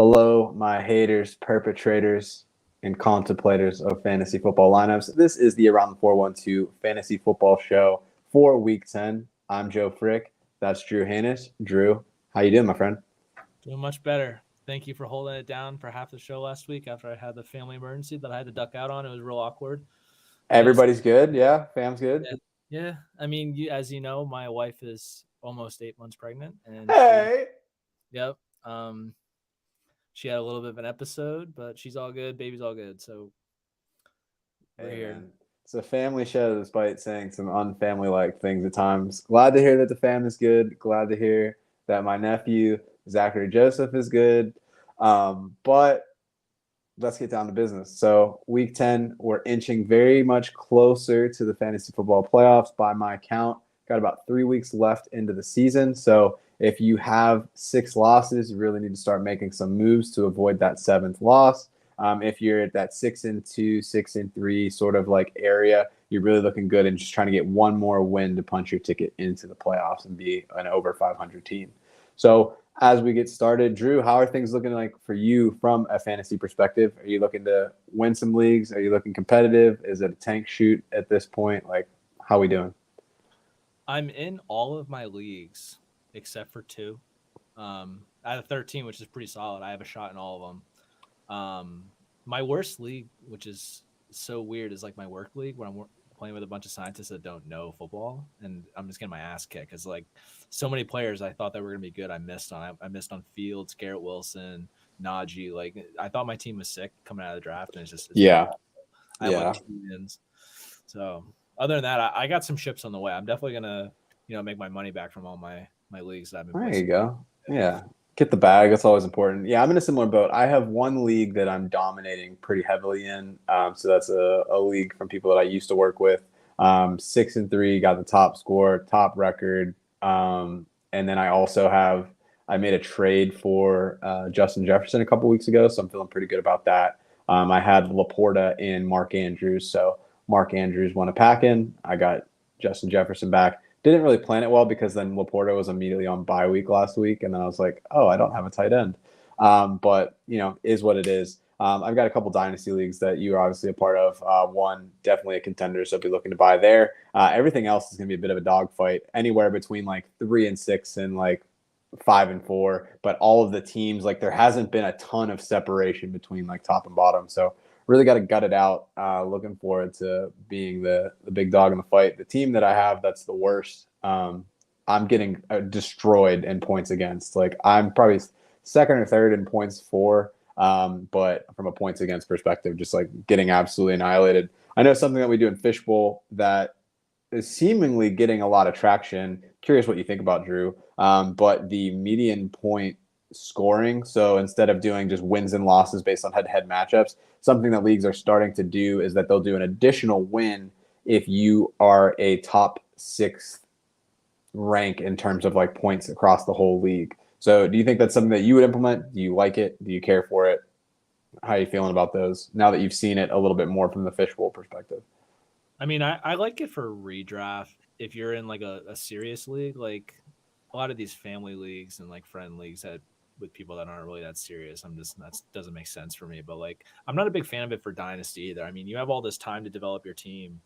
Hello, my haters, perpetrators, and contemplators of fantasy football lineups. This is the Around the 412 Fantasy Football Show for Week 10. I'm Joe Frick. That's Drew Hannis. Drew, how you doing, my friend? Doing much better. Thank you for holding it down for half the show last week after I had the family emergency that I had to duck out on. It was real awkward. Just Everybody's good? Yeah? Fam's good? yeah. I mean, as you know, my wife is almost 8 months pregnant, and Hey! yep, um, she had a little bit of an episode, but she's all good. Baby's all good. So we're Hey, here. man. It's a family show despite saying some unfamily-like things at times. Glad to hear that the fam is good. Glad to hear that my nephew, Zachary Joseph, is good. But let's get down to business. So, week 10, we're inching very much closer to the fantasy football playoffs by my count. Got about 3 weeks left into the season. So, if you have 6 losses, you really need to start making some moves to avoid that 7th loss. If you're at that 6-2, 6-3 sort of like area, you're really looking good and just trying to get one more win to punch your ticket into the playoffs and be an over 500 team. So, as we get started, Drew, how are things looking like for you from a fantasy perspective? Are you looking to win some leagues? Are you looking competitive? Is it a tank shoot at this point? Like, how are we doing? I'm in all of my leagues except for 2. Out of 13, which is pretty solid. I have a shot in all of them. My worst league, which is so weird, is like my work league where I'm playing with a bunch of scientists that don't know football, and I'm just getting my ass kicked because like so many players I thought that were gonna be good, I missed on. I missed on Fields, Garrett Wilson, Najee. Like I thought my team was sick coming out of the draft, and it's been. Yeah. I have like Yeah. 2 wins. So other than that, I got some ships on the way. I'm definitely gonna make my money back from all my leagues that I've been There you placing. go. Yeah. Get the bag. That's always important. Yeah, I'm in a similar boat. I have one league that I'm dominating pretty heavily in. So that's a league from people that I used to work with. 6-3, got the top score, top record. And then I made a trade for Justin Jefferson a couple weeks ago, so I'm feeling pretty good about that. I had Laporta and Mark Andrews, so Mark Andrews won a pack in. I got Justin Jefferson back. Didn't really plan it well because then Laporta was immediately on bye week last week, and then I was like, oh, I don't have a tight end. But is what it is. I've got a couple dynasty leagues that you are obviously a part of. One definitely a contender, so I'll be looking to buy there. Everything else is going to be a bit of a dogfight, anywhere between like 3-6 and like 5-4. But all of the teams, like there hasn't been a ton of separation between like top and bottom. So really got to gut it out. Looking forward to being the big dog in the fight. The team that I have that's the worst, I'm getting destroyed in points against. Like I'm probably second or third in points for, but from a points against perspective, just like getting absolutely annihilated. I know something that we do in Fishbowl that is seemingly getting a lot of traction. Curious what you think about, Drew. But the median point scoring. So instead of doing just wins and losses based on head-to-head matchups, something that leagues are starting to do is that they'll do an additional win if you are a top 6th rank in terms of like points across the whole league. So do you think that's something that you would implement? Do you like it? Do you care for it? How are you feeling about those now that you've seen it a little bit more from the Fishbowl perspective? I mean, I like it for redraft if you're in like a serious league, like a lot of these family leagues and like friend leagues that with people that aren't really that serious. That doesn't make sense for me. But like, I'm not a big fan of it for dynasty either. I mean, you have all this time to develop your team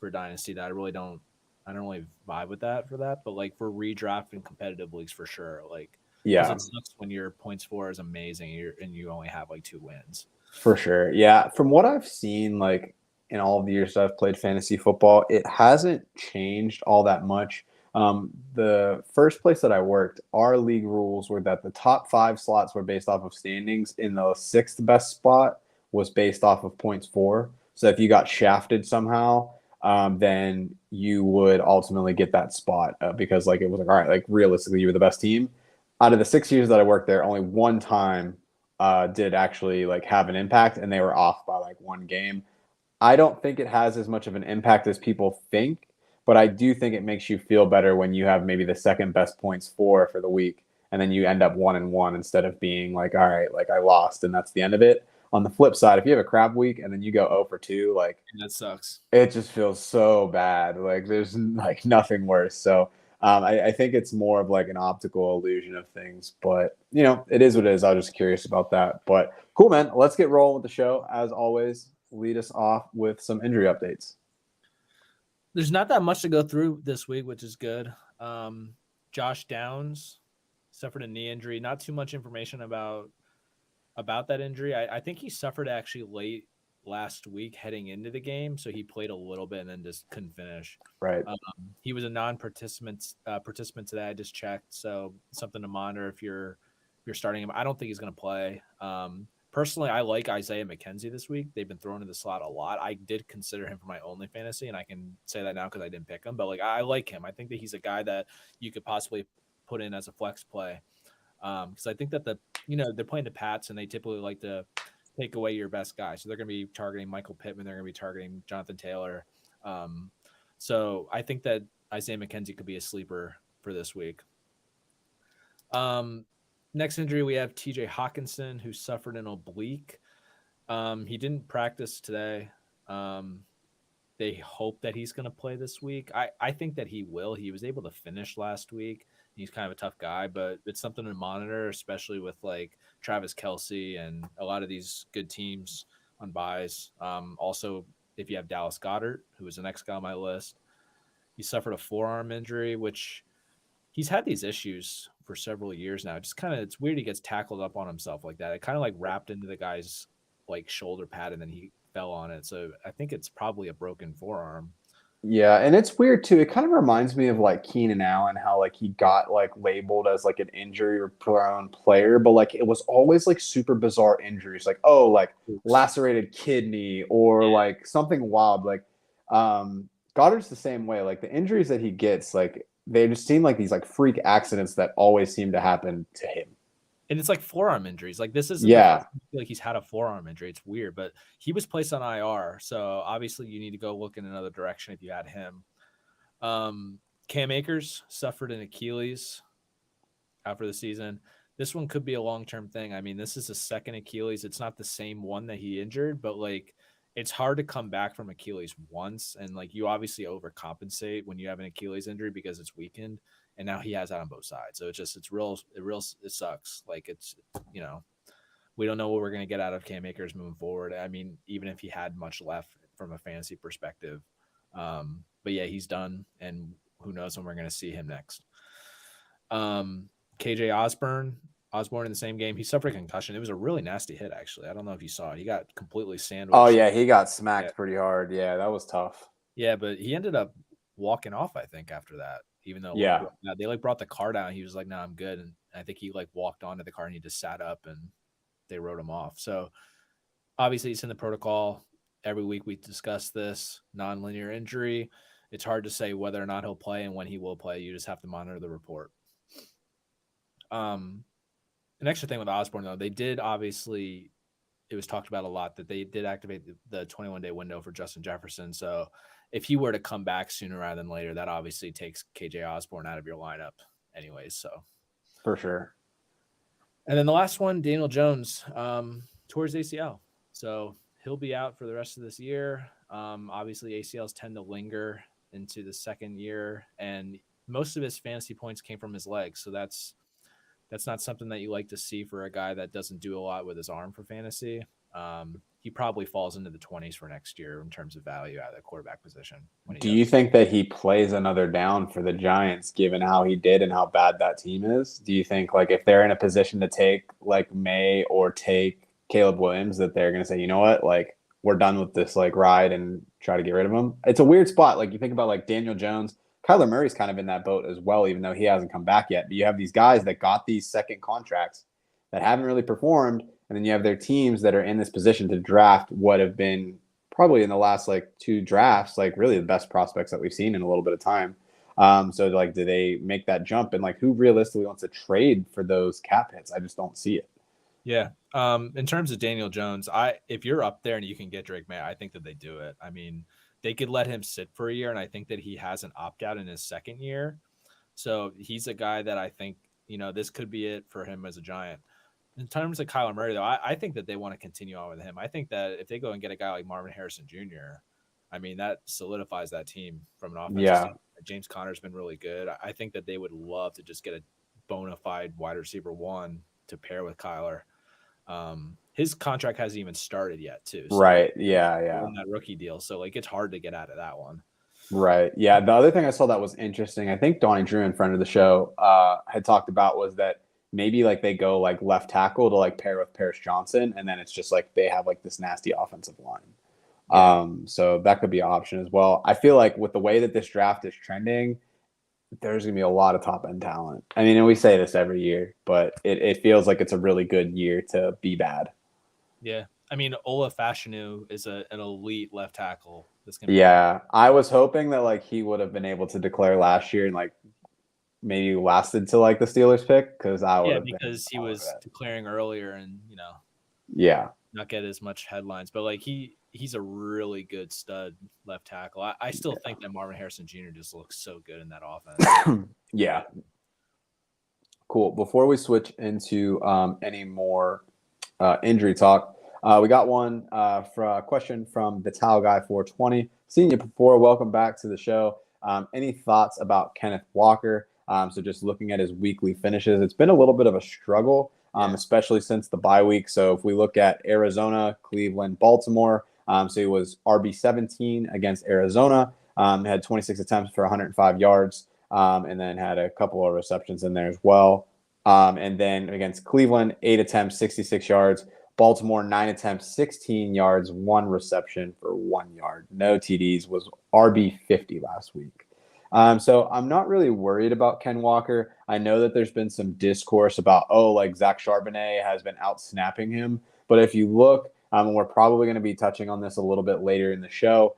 for dynasty that I don't really vibe with that for that. But like for redraft and competitive leagues for sure, like because Yeah, it sucks when your points for is amazing and you only have like 2 wins. for sure. Yeah, from what I've seen, like in all of the years that I've played fantasy football, it hasn't changed all that much. The first place that I worked, our league rules were that the top 5 slots were based off of standings, in the 6th best spot was based off of points for. So if you got shafted somehow, then you would ultimately get that spot because like it was like, all right, like realistically, you were the best team. Out of the 6 years that I worked there, only one time did actually like have an impact, and they were off by like one game. I don't think it has as much of an impact as people think, but I do think it makes you feel better when you have maybe the second best points for the week, and then you end up 1-1 instead of being like, all right, like I lost and that's the end of it. On the flip side, if you have a crap week and then you go 0 for 2, like And that sucks. it just feels so bad. Like there's like nothing worse. So I think it's more of like an optical illusion of things, but you know, it is what it is. I was just curious about that. But cool, man. Let's get rolling with the show. As always, lead us off with some injury updates. There's not that much to go through this week, which is good. Josh Downs suffered a knee injury. Not too much information about that injury. I think he suffered actually late last week heading into the game, so he played a little bit and then just couldn't finish. Right. He was a participant today. I just checked, so something to monitor if you're starting him. I don't think he's going to play. Personally, I like Isaiah McKenzie this week. They've been thrown in the slot a lot. I did consider him for my OnlyFantasy, and I can say that now because I didn't pick him. But like, I like him. I think that he's a guy that you could possibly put in as a flex play. Because I think that they're playing the Pats, and they typically like to take away your best guy. So they're going to be targeting Michael Pittman. They're going to be targeting Jonathan Taylor. So I think that Isaiah McKenzie could be a sleeper for this week. Next injury, we have TJ Hawkinson, who suffered an oblique. He didn't practice today. They hope that he's going to play this week. I think that he will. He was able to finish last week. He's kind of a tough guy, but it's something to monitor, especially with like Travis Kelce and a lot of these good teams on buys. Also, if you have Dallas Goedert, who is the next guy on my list, he suffered a forearm injury, which he's had these issues for several years now. Just kind of, it's weird he gets tackled up on himself like that. It kind of like wrapped into the guy's like shoulder pad and then he fell on it. So I think it's probably a broken forearm. Yeah, and it's weird too. It kind of reminds me of like Keenan Allen, how like he got like labeled as like an injury prone player, but like it was always like super bizarre injuries, like like lacerated kidney or Yeah. like something wild. Like Goddard's the same way. Like the injuries that he gets, like they just seem like these like freak accidents that always seem to happen to him. And it's like forearm injuries. Like this isn't the first Yeah. time I feel like he's had a forearm injury. It's weird, but he was placed on IR. So obviously you need to go look in another direction if you had him. Cam Akers suffered an Achilles out for the season. This one could be a long-term thing. I mean, this is a second Achilles. It's not the same one that he injured, but like it's hard to come back from Achilles once. And like you obviously overcompensate when you have an Achilles injury because it's weakened. And now he has that on both sides. So it sucks. Like it's, we don't know what we're going to get out of Cam Akers moving forward. I mean, even if he had much left from a fantasy perspective. But yeah, he's done. And who knows when we're going to see him next. KJ Osborne in the same game, he suffered a concussion. It was a really nasty hit, actually. I don't know if you saw it. He got completely sandwiched. Oh yeah, he got smacked pretty hard. Yeah, that was tough. Yeah, but he ended up walking off, I think, after that. Even though they like brought the car down, he was like, "No, I'm good." And I think he like walked onto the car and he just sat up and they wrote him off. So obviously, it's in the protocol. Every week we discuss this nonlinear injury. It's hard to say whether or not he'll play and when he will play. You just have to monitor the report. An extra thing with Osborne, though, they did obviously, it was talked about a lot that they did activate the 21-day window for Justin Jefferson. So if he were to come back sooner rather than later, that obviously takes KJ Osborne out of your lineup anyways. So for sure. And then the last one, Daniel Jones, towards ACL. So he'll be out for the rest of this year. Obviously, ACLs tend to linger into the second year, and most of his fantasy points came from his legs. So that's not something that you like to see for a guy that doesn't do a lot with his arm for fantasy. He probably falls into the 20s for next year in terms of value at the quarterback position. Do you think that he plays another down for the Giants, given how he did and how bad that team is? Do you think like if they're in a position to take like May or take Caleb Williams, that they're going to say, you know what, like we're done with this like ride and try to get rid of him? It's a weird spot. Like you think about like Daniel Jones, Kyler Murray's kind of in that boat as well, even though he hasn't come back yet. But you have these guys that got these second contracts that haven't really performed. And then you have their teams that are in this position to draft what have been probably in the last like two drafts, like really the best prospects that we've seen in a little bit of time. So like, do they make that jump? And like, who realistically wants to trade for those cap hits? I just don't see it. Yeah. In terms of Daniel Jones, if you're up there and you can get Drake May, I think that they do it. I mean, they could let him sit for a year, and I think that he has an opt-out in his second year. So he's a guy that I think, this could be it for him as a Giant. In terms of Kyler Murray, though, I think that they want to continue on with him. I think that if they go and get a guy like Marvin Harrison Jr., I mean, that solidifies that team from an offensive standpoint. James Conner's been really good. I think that they would love to just get a bona fide wide receiver one to pair with Kyler. His contract hasn't even started yet, too. So Right. like, Yeah. still Yeah. in that rookie deal. So like, it's hard to get out of that one. Right. Yeah. The other thing I saw that was interesting, I think Donnie Drew, in front of the show, had talked about was that maybe like they go like left tackle to like pair with Paris Johnson, and then it's just like they have like this nasty offensive line. Yeah. So that could be an option as well. I feel like with the way that this draft is trending, there's gonna be a lot of top end talent. I mean, and we say this every year, but it feels like it's a really good year to be bad. Yeah. I mean, Ola Fashanu is an elite left tackle. That's gonna be Yeah, I was hoping that like he would have been able to declare last year and like maybe lasted to like the Steelers pick because I would yeah, have been because he all over was that. declaring earlier and Yeah, not get as much headlines. But like he's a really good stud left tackle. I still think that Marvin Harrison Jr. just looks so good in that offense. yeah, cool. Before we switch into any more injury talk, we got one for a question from the Towel Guy 420. Seen you before. Welcome back to the show. Any thoughts about Kenneth Walker? So just looking at his weekly finishes, it's been a little bit of a struggle, especially since the bye week. So if we look at Arizona, Cleveland, Baltimore, so he was RB17 against Arizona, had 26 attempts for 105 yards, and then had a couple of receptions in there as well. And then against Cleveland, 8 attempts, 66 yards. Baltimore, 9 attempts, 16 yards, 1 reception for 1 yard. No TDs, was RB50 last week. So I'm not really worried about Ken Walker. I know that there's been some discourse about, like Zach Charbonnet has been out snapping him. But if you look, and we're probably going to be touching on this a little bit later in the show,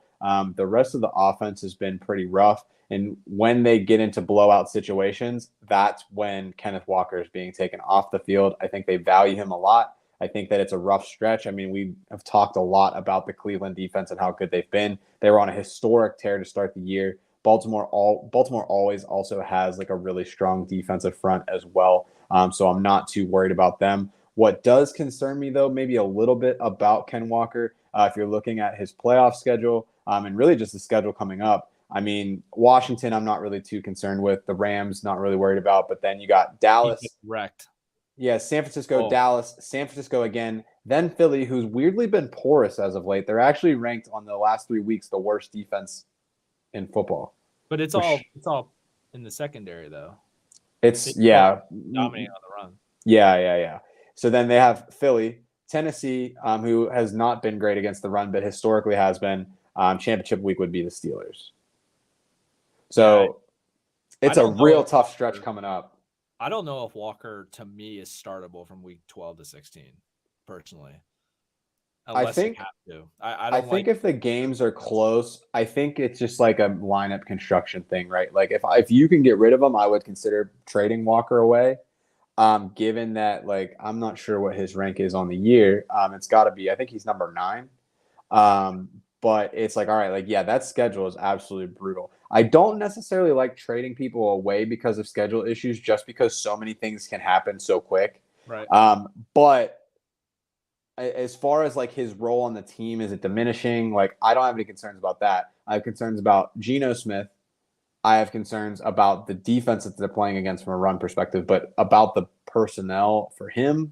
the rest of the offense has been pretty rough. And when they get into blowout situations, that's when Kenneth Walker is being taken off the field. I think they value him a lot. I think that it's a rough stretch. I mean, we have talked a lot about the Cleveland defense and how good they've been. They were on a historic tear to start the year. Baltimore always also has like a really strong defensive front as well. So I'm not too worried about them. What does concern me, though, maybe a little bit about Ken Walker, if you're looking at his playoff schedule and really just the schedule coming up. I mean, Washington, I'm not really too concerned with. The Rams, not really worried about. But then you got Dallas. Wrecked. Yeah, San Francisco, Dallas, San Francisco again, then Philly, who's weirdly been porous as of late. They're actually ranked on the last 3 weeks the worst defense in football. But it's all in the secondary though. It's dominating on the run. Yeah. So then they have Philly, Tennessee, who has not been great against the run, but historically has been. Championship week would be the Steelers. So it's a real tough stretch coming up. I don't know if Walker, to me, is startable from week 12 to 16, personally. Unless they have to. I think if the games are close, I think it's just like a lineup construction thing, right? Like if you can get rid of him, I would consider trading Walker away. Given that, like, I'm not sure what his rank is on the year. It's got to be, I think he's number 9. But it's like, all right, like, yeah, that schedule is absolutely brutal. I don't necessarily like trading people away because of schedule issues, just because so many things can happen so quick. Right. But as far as like his role on the team, is it diminishing? Like, I don't have any concerns about that. I have concerns about Geno Smith. I have concerns about the defense that they're playing against from a run perspective, but about the personnel for him,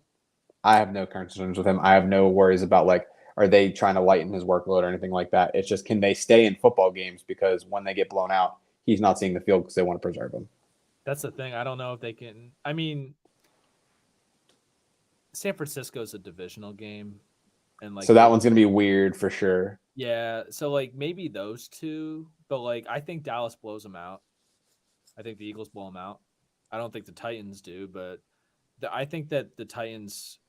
I have no concerns with him. I have no worries about like, are they trying to lighten his workload or anything like that? It's just, can they stay in football games? Because when they get blown out, he's not seeing the field because they want to preserve him. That's the thing. I don't know if they can. I mean, San Francisco is a divisional game, and like, so that one's gonna be weird for sure. Yeah, so like maybe those two, but like I think Dallas blows them out. I think the Eagles blow them out. I don't think the Titans do, but I think that the Titans.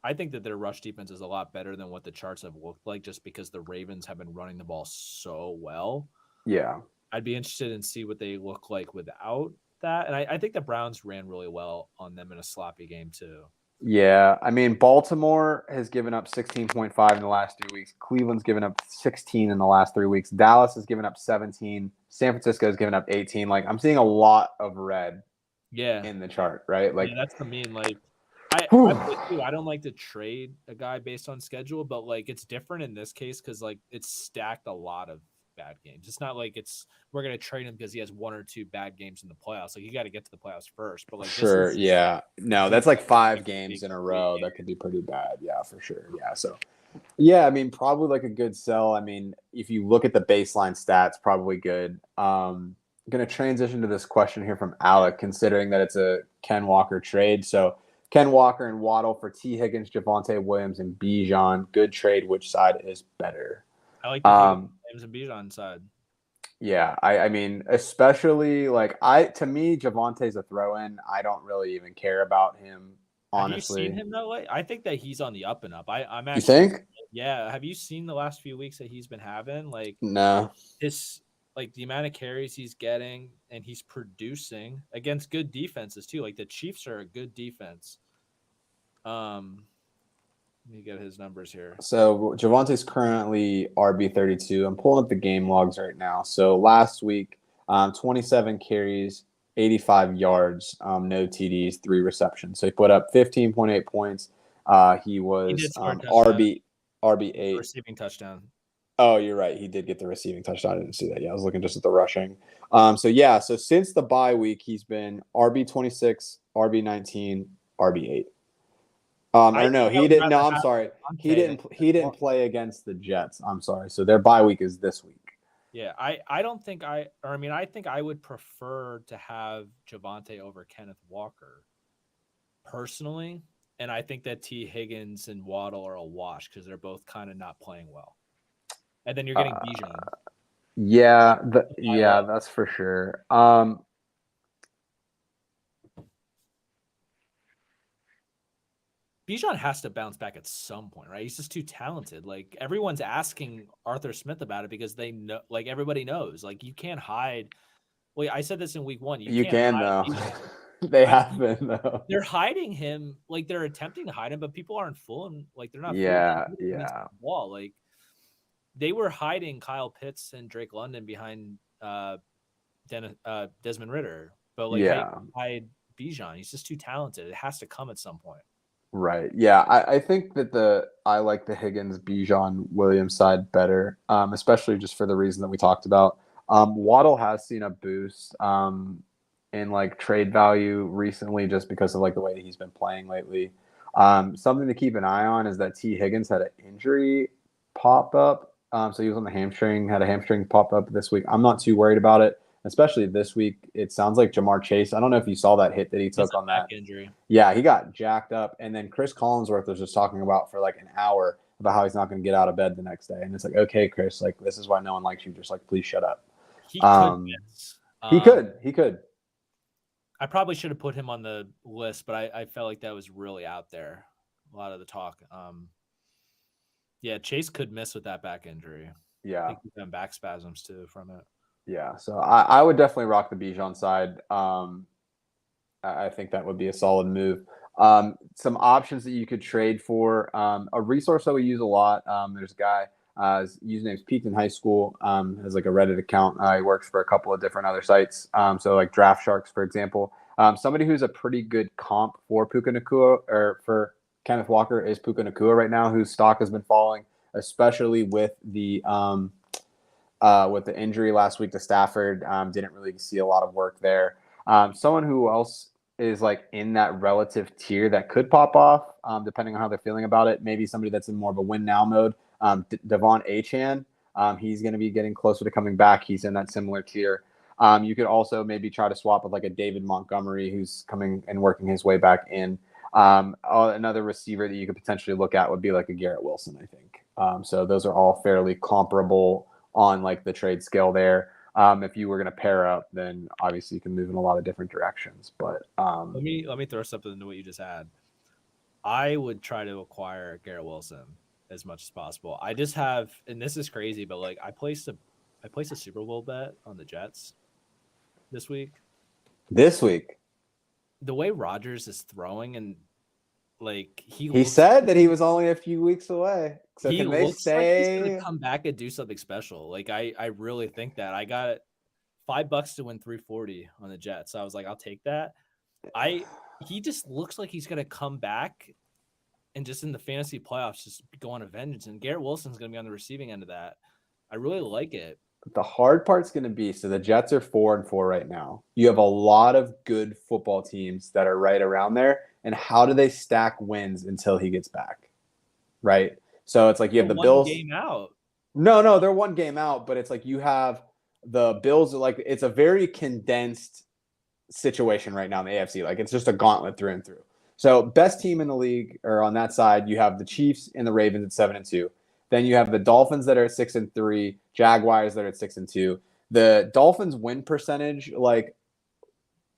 I think that their rush defense is a lot better than what the charts have looked like, just because the Ravens have been running the ball so well. Yeah, I'd be interested in see what they look like without that, and I think the Browns ran really well on them in a sloppy game too. Yeah, I mean, Baltimore has given up 16.5 in the last 3 weeks. Cleveland's given up 16 in the last 3 weeks. Dallas has given up 17. San Francisco has given up 18. Like, I'm seeing a lot of red in the chart, right? Like, that's the mean. Like, I don't like to trade a guy based on schedule, but like it's different in this case because like it's stacked a lot of bad games. It's not like we're gonna trade him because he has 1 or 2 bad games in the playoffs. Like you got to get to the playoffs first. But like this Sure. is Yeah. No, the that's like 5 big games in a 3 row. game. That could be pretty bad. Yeah, for sure. Yeah. So, yeah, I mean, probably like a good sell. I mean, if you look at the baseline stats, probably good. Going to transition to this question here from Alec, considering that it's a Ken Walker trade. So, Ken Walker and Waddle for T. Higgins, Javonte Williams, and Bijan. Good trade. Which side is better? I like the Um, Higgins and Bijan side. yeah, I mean, especially like to me, Javonte's a throw in. I don't really even care about him, Have you seen honestly. him that way? I think that he's on the up and up. I'm You actually, think? yeah. Have you seen the last few weeks that he's been having? Like No. this, like the amount of carries he's getting and he's producing against good defenses too. Like the Chiefs are a good defense. Let me get his numbers here. So Javonte's currently RB32. I'm pulling up the game logs right now. So last week, 27 carries, 85 yards, no TDs, 3 receptions. So he put up 15.8 points. He He was did score a touchdown, a RB8. receiving touchdown. Oh, you're right. He did get the receiving touchdown. I didn't see that. Yeah, I was looking just at the rushing. So since the bye week, he's been RB26, RB19, RB8. I Or no, think I he would didn't. rather No, I'm have sorry. He Devontae than didn't. He Kenneth didn't Walker. play against the Jets. I'm sorry. So their bye week is this week. Yeah, I don't think I mean, I think I would prefer to have Javonte over Kenneth Walker personally. And I think that T. Higgins and Waddle are a wash because they're both kind of not playing well. And then you're getting Uh, Bijan. yeah, that's for sure. Bijan has to bounce back at some point, right? He's just too talented. Like everyone's asking Arthur Smith about it because they know, like everybody knows, like you can't hide. Wait, I said this in week 1. You You can't can hide though. Bijan. They have been though. They're hiding him, like they're attempting to hide him, but people aren't fooling. Like they're not fooling Yeah, against yeah, the wall. Like they were hiding Kyle Pitts and Drake London behind Desmond Ritter, but like how you yeah. hide Bijan? He's just too talented. It has to come at some point. Right. Yeah. I think that I like the Higgins Bijan Williams side better, especially just for the reason that we talked about. Waddle has seen a boost in like trade value recently just because of like the way he's been playing lately. Something to keep an eye on is that T. Higgins had an injury pop up. So he was on the hamstring, had a hamstring pop up this week. I'm not too worried about it, especially this week. It sounds like Jamar Chase. I don't know if you saw that hit that he It's took a on back that. injury. Yeah, he got jacked up. And then Chris Collinsworth was just talking about for like an hour about how he's not going to get out of bed the next day. And it's like, okay, Chris, like this is why no one likes you. Just like, please shut up. He could miss. He could. He could. I probably should have put him on the list, but I felt like that was really out there. A lot of the talk. Yeah, Chase could miss with that back injury. I Yeah. think he's having back spasms too from it. Yeah. So I would definitely rock the Bijan side. I think that would be a solid move. Some options that you could trade for. A resource that we use a lot. There's a guy. His username's Peaked in High School. Has like a Reddit account. He works for a couple of different other sites. So like Draft Sharks, for example. Somebody who's a pretty good comp for Puka Nacua or for Kenneth Walker is Puka Nacua right now, whose stock has been falling, especially with the injury last week to Stafford. Didn't really see a lot of work there. Someone who else is like in that relative tier that could pop off, depending on how they're feeling about it. Maybe somebody that's in more of a win now mode. Devon Achane. He's going to be getting closer to coming back. He's in that similar tier. You could also maybe try to swap with like a David Montgomery who's coming and working his way back in. Another receiver that you could potentially look at would be like a Garrett Wilson, I think. So those are all fairly comparable on like the trade scale there. If you were going to pair up, then obviously you can move in a lot of different directions. But let me throw something into what you just had. I would try to acquire Garrett Wilson as much as possible. I just have, and this is crazy, but like I placed a Super Bowl bet on the Jets this week. The way Rodgers is throwing and like he said that he was only a few weeks away. So he can they looks like he's stay? gonna come back and do something special. Like I really think that. I got $5 to win 340 on the Jets. So I was like, I'll take that. He just looks like he's gonna come back and just in the fantasy playoffs just go on a vengeance. And Garrett Wilson's gonna be on the receiving end of that. I really like it. The hard part's going to be, so the Jets are 4-4 right now. You have a lot of good football teams that are right around there. And how do they stack wins until he gets back? Right. So it's like you They're have the one Bills. game out. No, they're one game out, but it's like you have the Bills. Like it's a very condensed situation right now in the AFC. Like it's just a gauntlet through and through. So best team in the league, or on that side, you have the Chiefs and the Ravens at 7-2. Then you have the Dolphins that are at 6-3, Jaguars that are at 6-2. The Dolphins win percentage, like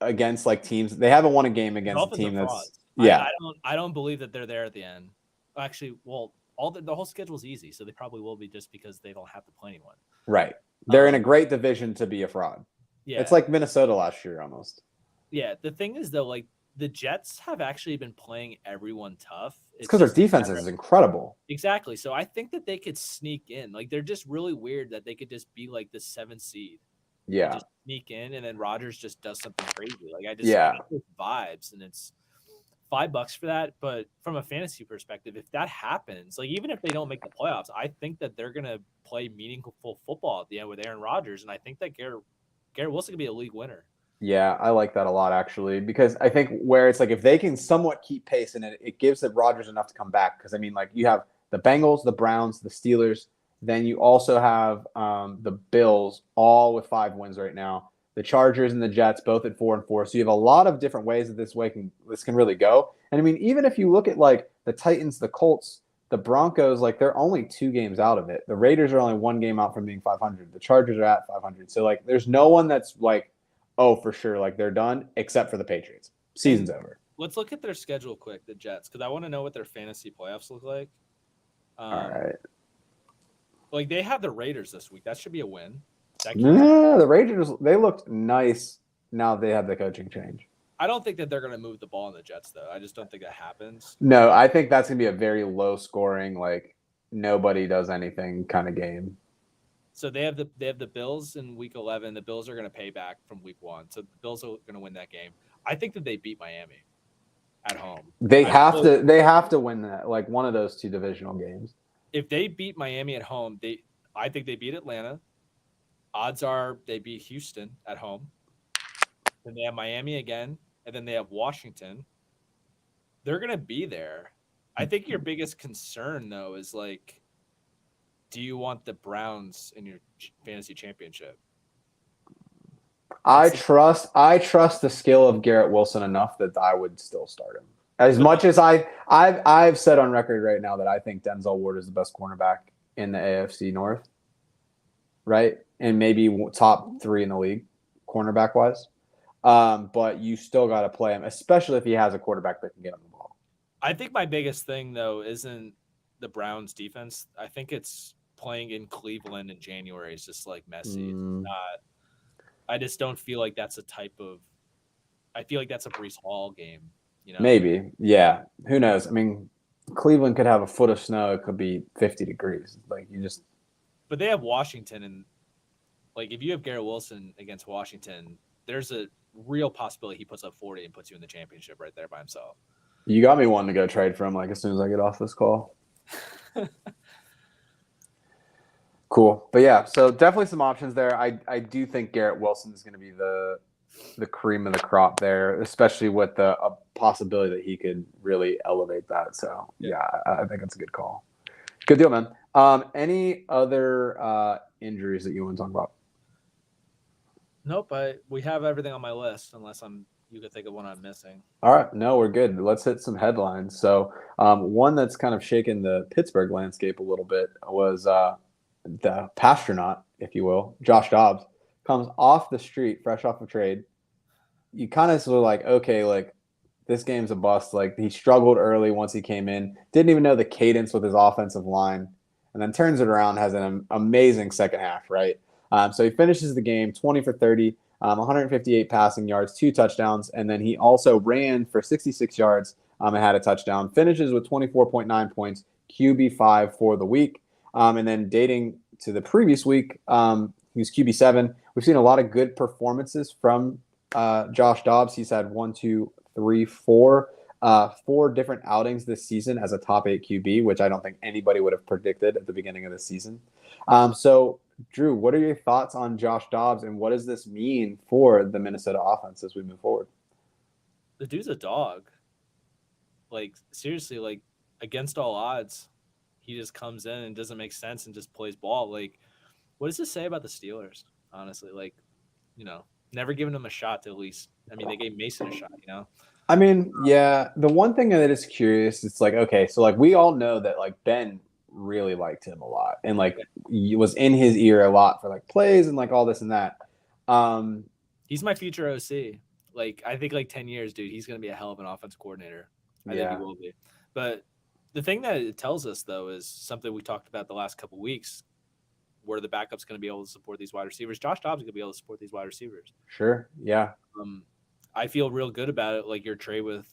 against like teams, they haven't won a game against a Dolphins are team that's frauds. yeah, I don't believe that they're there at the end. Actually, well, all the whole schedule's easy, so they probably will be just because they don't have to play anyone. right. They're in a great division to be a fraud. Yeah, It's like Minnesota last year almost. yeah. The thing is though, like the Jets have actually been playing everyone tough. It's because their just a defense matter is of- incredible. exactly. So I think that they could sneak in. Like they're just really weird that they could just be like the 7th seed. Yeah. Just sneak in, and then Rodgers just does something crazy. Like I Yeah. get those vibes, and it's $5 for that. But from a fantasy perspective, if that happens, like even if they don't make the playoffs, I think that they're gonna play meaningful football at the end with Aaron Rodgers, and I think that Garrett Wilson could be a league winner. Yeah, I like that a lot actually, because I think where it's like if they can somewhat keep pace and it gives the Rodgers enough to come back. Because I mean, like you have the Bengals, the Browns, the Steelers, then you also have the Bills, all with 5 wins right now. The Chargers and the Jets, both at 4-4. So you have a lot of different ways that this can really go. And I mean, even if you look at like the Titans, the Colts, the Broncos, like they're only 2 games out of it. The Raiders are only 1 game out from being 500. The Chargers are at 500. So like, there's no one that's like, oh, for sure, like they're done, except for the Patriots. Season's over. Let's look at their schedule quick, the Jets, because I want to know what their fantasy playoffs look like. All right. Like they have the Raiders this week. That should be a win. Yeah, the Raiders, they looked nice now they have the coaching change. I don't think that they're going to move the ball in the Jets, though. I just don't think that happens. No, I think that's going to be a very low scoring, like nobody does anything kind of game. So they have the Bills in week 11. The Bills are going to pay back from week 1. So the Bills are going to win that game. I think that they beat Miami at home. They have to win that, like one of those 2 divisional games. If they beat Miami at home, I think they beat Atlanta. Odds are they beat Houston at home. Then they have Miami again, and then they have Washington. They're going to be there. I think your biggest concern, though, is like, do you want the Browns in your fantasy championship? I trust the skill of Garrett Wilson enough that I would still start him. As much as I've said on record right now that I think Denzel Ward is the best cornerback in the AFC North, right? And maybe top 3 in the league, cornerback wise. But you still got to play him, especially if he has a quarterback that can get him the ball. I think my biggest thing, though, isn't the Browns' defense. I think it's playing in Cleveland in January is just like messy. I just don't feel like that's a type of. I feel like that's a Breece Hall game. You know, maybe, yeah. Who knows? I mean, Cleveland could have a foot of snow. It could be 50 degrees. Like you just. But they have Washington, and like if you have Garrett Wilson against Washington, there's a real possibility he puts up 40 and puts you in the championship right there by himself. You got me wanting to go trade for him like as soon as I get off this call. Cool. But yeah, so definitely some options there. I do think Garrett Wilson is going to be the cream of the crop there, especially with the possibility that he could really elevate that. So yeah, I think that's a good call. Good deal, man. Any other injuries that you want to talk about? Nope. We have everything on my list, unless you could think of one I'm missing. All right. No, we're good. Let's hit some headlines. So one that's kind of shaken the Pittsburgh landscape a little bit was the Pastronaut, if you will, Josh Dobbs, comes off the street, fresh off a trade. You kind of sort of like, okay, like this game's a bust. Like he struggled early once he came in, didn't even know the cadence with his offensive line, and then turns it around, has an amazing second half, right? So he finishes the game 20 for 30, 158 passing yards, 2 touchdowns, and then he also ran for 66 yards and had a touchdown. Finishes with 24.9 points, QB5 for the week. And then dating to the previous week, he was QB7. We've seen a lot of good performances from Josh Dobbs. He's had 4 different outings this season as a top 8 QB, which I don't think anybody would have predicted at the beginning of the season. So Drew, what are your thoughts on Josh Dobbs, and what does this mean for the Minnesota offense as we move forward? The dude's a dog. Like seriously, like against all odds, he just comes in and doesn't make sense and just plays ball. Like, what does this say about the Steelers? Honestly, like, you know, never giving him a shot to at least. I mean, they gave Mason a shot. You know, I mean, yeah, the one thing that is curious, it's like, okay, so like we all know that like Ben really liked him a lot and like he was in his ear a lot for like plays and like all this and that. Um, he's my future OC. Like, I think like 10 years, dude, he's gonna be a hell of an offensive coordinator. I think he yeah, will be. But the thing that it tells us though is something we talked about the last couple weeks, where the backup's going to be able to support these wide receivers. Josh Dobbs is going to be able to support these wide receivers. sure, yeah, Um, I feel real good about it. Like your trade with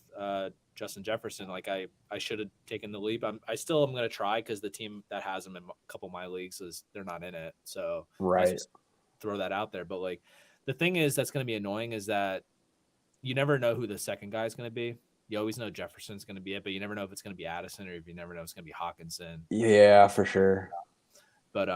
Justin Jefferson, like I should have taken the leap. I still am going to try because the team that has him in a couple of my leagues is they're not in it. So let's right, just throw that out there. But like the thing is that's going to be annoying is that you never know who the second guy is going to be. You always know Jefferson's going to be it, but you never know if it's going to be Addison or if you never know if it's going to be Hawkinson. yeah, for sure. But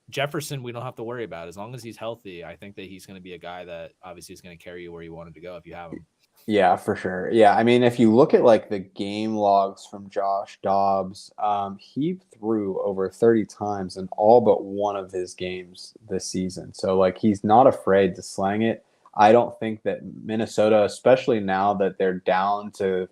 Jefferson, we don't have to worry about as long as he's healthy. I think that he's going to be a guy that obviously is going to carry you where you wanted to go if you have him. Yeah, for sure. Yeah, I mean, if you look at like the game logs from Josh Dobbs, he threw over 30 times in all but one of his games this season. So like he's not afraid to slang it. I don't think that Minnesota, especially now that they're down to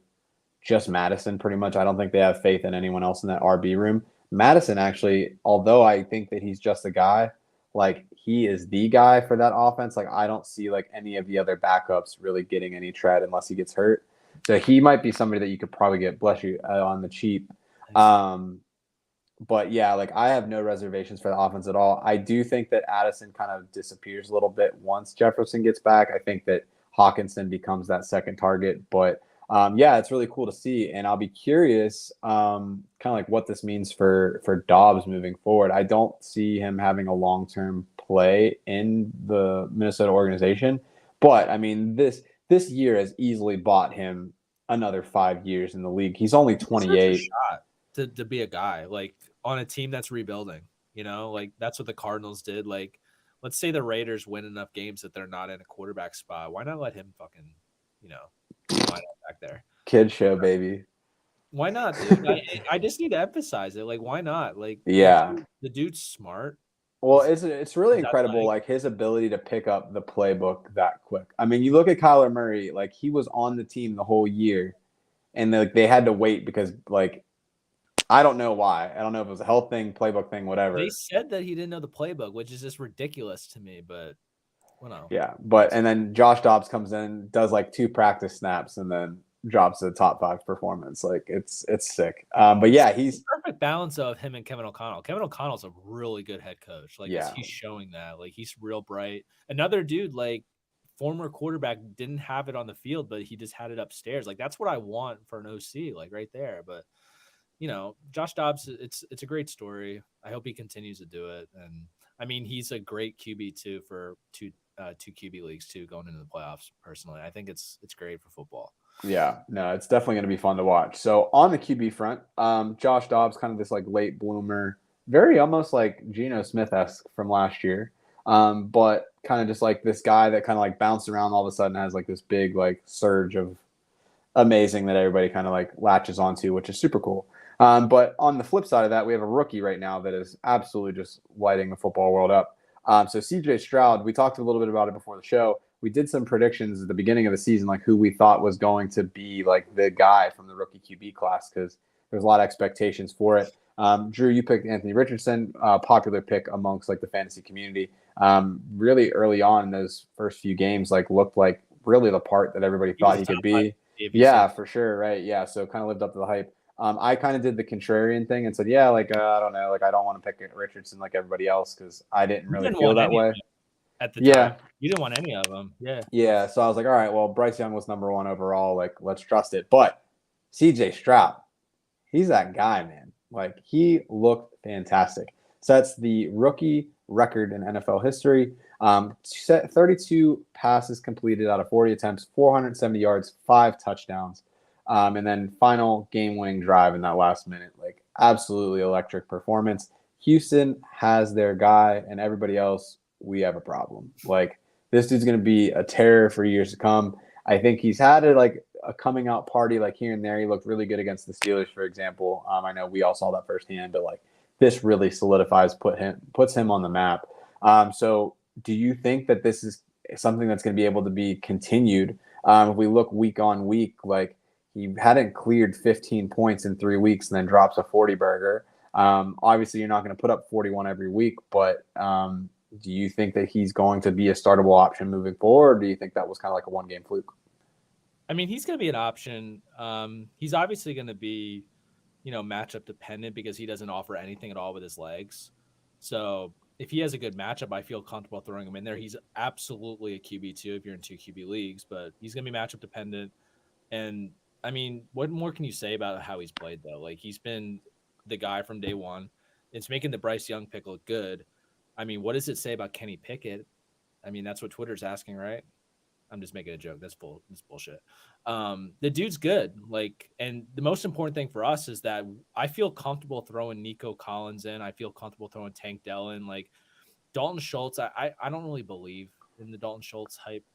just Madison pretty much, I don't think they have faith in anyone else in that RB room. Madison actually, although I think that he's just a guy, like he is the guy for that offense. Like I don't see like any of the other backups really getting any tread unless he gets hurt. So he might be somebody that you could probably get, bless you, on the cheap. Um, but yeah, like I have no reservations for the offense at all. I do think that Addison kind of disappears a little bit once Jefferson gets back. I think that Hawkinson becomes that second target, but yeah, it's really cool to see, and I'll be curious, kind of like what this means for Dobbs moving forward. I don't see him having a long term play in the Minnesota organization, but I mean this year has easily bought him another 5 years in the league. He's only He deserves a 28. shot to be a guy like on a team that's rebuilding. You know, like that's what the Cardinals did. Like, let's say the Raiders win enough games that they're not in a quarterback spot. Why not let him fucking, you know, line up back there? Kid show, baby. Why not, dude? I just need to emphasize it. Like, why not? Like Yeah. the dude's smart. Well, it's really He's incredible, athletic. like his ability to pick up the playbook that quick. I mean, you look at Kyler Murray, like he was on the team the whole year, and like they had to wait because like I don't know why. I don't know if it was a health thing, playbook thing, They whatever. said that he didn't know the playbook, which is just ridiculous to me. But well, no. Yeah, but and then Josh Dobbs comes in, does like 2 practice snaps, and then drops a top 5 performance. Like it's sick. But yeah, It's he's a perfect balance of him and Kevin O'Connell. Kevin O'Connell's a really good head coach. Like yeah, he's showing that. Like he's real bright. Another dude, like former quarterback, didn't have it on the field, but he just had it upstairs. Like that's what I want for an OC, like right there. But you know, Josh Dobbs, it's a great story. I hope he continues to do it. And I mean, he's a great QB too for two QB leagues too going into the playoffs. Personally, I think it's great for football. yeah, no, it's definitely going to be fun to watch. So on the QB front, Josh Dobbs, kind of this like late bloomer, very almost like Geno Smith-esque from last year, but kind of just like this guy that kind of like bounced around all of a sudden has like this big like surge of amazing that everybody kind of like latches onto, which is super cool. But on the flip side of that, we have a rookie right now that is absolutely just lighting the football world up. So CJ Stroud, we talked a little bit about it before the show. We did some predictions at the beginning of the season, like who we thought was going to be like the guy from the rookie QB class, because there's a lot of expectations for it. Drew, you picked Anthony Richardson, popular pick amongst like the fantasy community. Really early on in those first few games, like looked like really the part that everybody thought he could be. Yeah, for sure. Right. Yeah. So kind of lived up to the hype. I kind of did the contrarian thing and said, yeah, like, I don't know. Like, I don't want to pick Richardson like everybody else because I didn't You really didn't feel want that any of way. them at the time. Yeah. You didn't want any of them. Yeah. Yeah. So I was like, all right, well, Bryce Young was number 1 overall. Like, let's trust it. But CJ Stroud, he's that guy, man. Like, he looked fantastic. Sets the rookie record in NFL history. Set 32 passes completed out of 40 attempts, 470 yards, 5 touchdowns. And then final game-winning drive in that last minute. Like, absolutely electric performance. Houston has their guy, and everybody else, we have a problem. Like, this dude's going to be a terror for years to come. I think he's had a coming out party like here and there. He looked really good against the Steelers, for example. I know we all saw that firsthand, but like this really solidifies puts him on the map. So do you think that this is something that's going to be able to be continued? If we look week on week, like he hadn't cleared 15 points in 3 weeks and then drops a 40 burger. Obviously, you're not going to put up 41 every week, but do you think that he's going to be a startable option moving forward? Or do you think that was kind of like a one-game fluke? I mean, he's going to be an option. He's obviously going to be, matchup dependent because he doesn't offer anything at all with his legs. So if he has a good matchup, I feel comfortable throwing him in there. He's absolutely a QB2 if you're in 2 QB leagues, but he's going to be matchup dependent. And I mean, what more can you say about how he's played though? Like he's been the guy from day one. It's making the Bryce Young pick look good. I mean, what does it say about Kenny Pickett? I mean, that's what Twitter's asking, right? I'm just making a joke. That's bullshit. The dude's good. Like, and the most important thing for us is that I feel comfortable throwing Nico Collins in. I feel comfortable throwing Tank Dell in. Like Dalton Schultz, I don't really believe in the Dalton Schultz hype.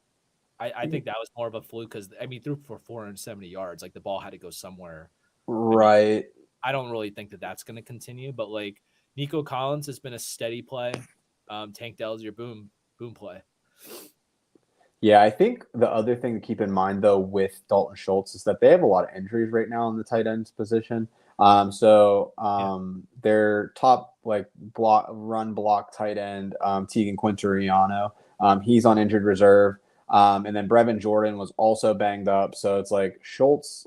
I think that was more of a fluke because he threw for 470 yards. Like the ball had to go somewhere. Right. I don't really think that that's going to continue. But like Nico Collins has been a steady play. Tank Dell's your boom play. Yeah, I think the other thing to keep in mind, though, with Dalton Schultz is that they have a lot of injuries right now in the tight ends position. Their top run block tight end, Tegan Quinteriano, he's on injured reserve. And then Brevin Jordan was also banged up. So it's like Schultz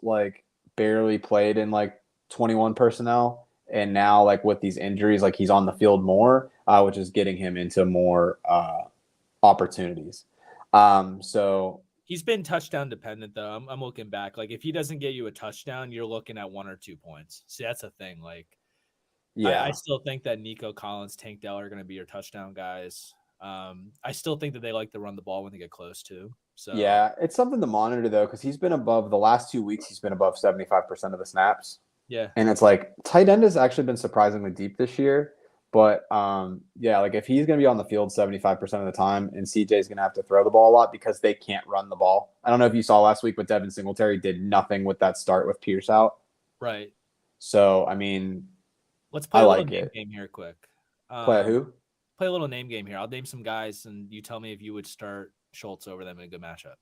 barely played in 21 personnel. And now with these injuries, he's on the field more, which is getting him into more opportunities. So he's been touchdown dependent though. I'm looking back. Like if he doesn't get you a touchdown, you're looking at 1 or 2 points. See, that's a thing. Like, yeah, I still think that Nico Collins, Tank Dell are going to be your touchdown guys. I still think that they like to run the ball when they get close to. So yeah, it's something to monitor though, because he's been above the last 2 weeks. He's been above 75% of the snaps. Yeah, and it's tight end has actually been surprisingly deep this year. But if he's going to be on the field 75% of the time, and CJ's going to have to throw the ball a lot because they can't run the ball. I don't know if you saw last week, but Devin Singletary did nothing with that start with Pierce out. right. So I mean, let's play a little name game here, quick. Play who? Play a little name game here. I'll name some guys, and you tell me if you would start Schultz over them in a good matchup.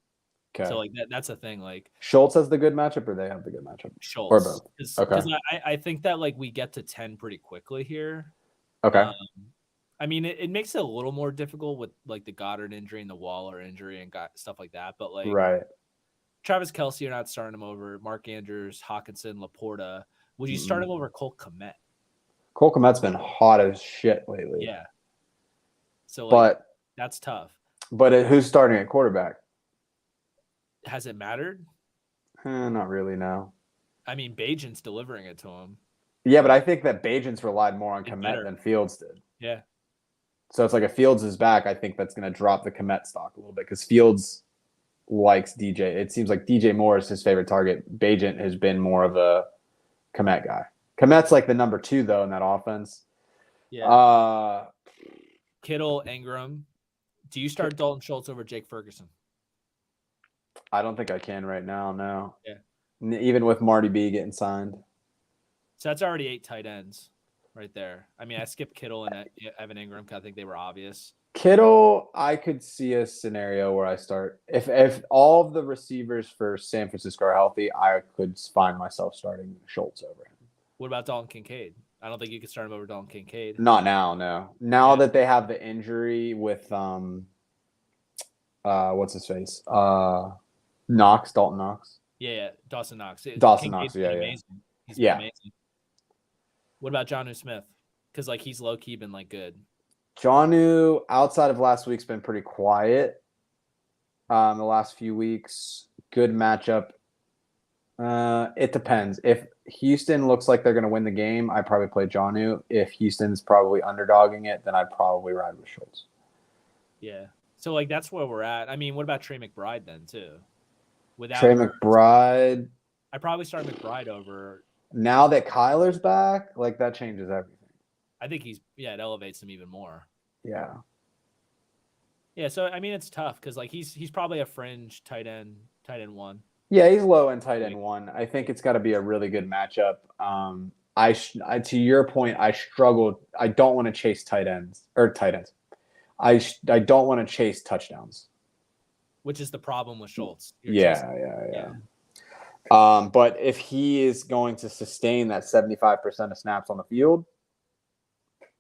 Okay. So that's a thing. Like Schultz has the good matchup, or they have the good matchup. Schultz, or both. Because I think that we get to 10 pretty quickly here. Okay. I mean, it makes it a little more difficult with the Goddard injury and the Waller injury and stuff like that. But right. Travis Kelce, you're not starting him over Mark Andrews, Hawkinson, Laporta. Would you start him over Cole Kmet? Cole Kmet's been hot as shit lately. Yeah. So, but that's tough. But who's starting at quarterback? Has it mattered? Not really, no. I mean, Bajan's delivering it to him. Yeah, but I think that Bajan's relied more on Kmet than Fields did. Yeah. So it's if Fields is back, I think that's going to drop the Kmet stock a little bit because Fields likes DJ. It seems like DJ Moore is his favorite target. Bajan has been more of a Kmet guy. Kmet's the number 2, though, in that offense. Yeah. Kittle, Ingram. Do you start Dalton Schultz over Jake Ferguson? I don't think I can right now, no. Yeah. Even with Marty B getting signed. So that's already 8 tight ends right there. I mean, I skipped Kittle and Evan Ingram because I think they were obvious. Kittle, I could see a scenario where I start. If all of the receivers for San Francisco are healthy, I could find myself starting Schultz over him. What about Dalton Kincaid? I don't think you could start him over Dalton Kincaid. Not now, no. Now that they have the injury with what's his face? Dalton Knox. Yeah, Dawson Knox. Dawson Knox, yeah. Amazing. He's been amazing. What about Jonnu Smith? Because he's low key been good. Jonnu, outside of last week's been pretty quiet. The last few weeks, good matchup. It depends. If Houston looks like they're going to win the game, I probably play Jonnu. If Houston's probably underdogging it, then I'd probably ride with Schultz. Yeah. So that's where we're at. I mean, what about Trey McBride then too? Trey McBride. I probably start McBride over. Now that Kyler's back, that changes everything. I think it elevates him even more. Yeah. Yeah, so I mean it's tough because like he's probably a fringe tight end one. Yeah, he's low in tight end one. I think it's got to be a really good matchup. To your point, I struggle. I don't want to chase tight ends or tight ends. I don't want to chase touchdowns. Which is the problem with Schultz. Yeah. But if he is going to sustain that 75% of snaps on the field,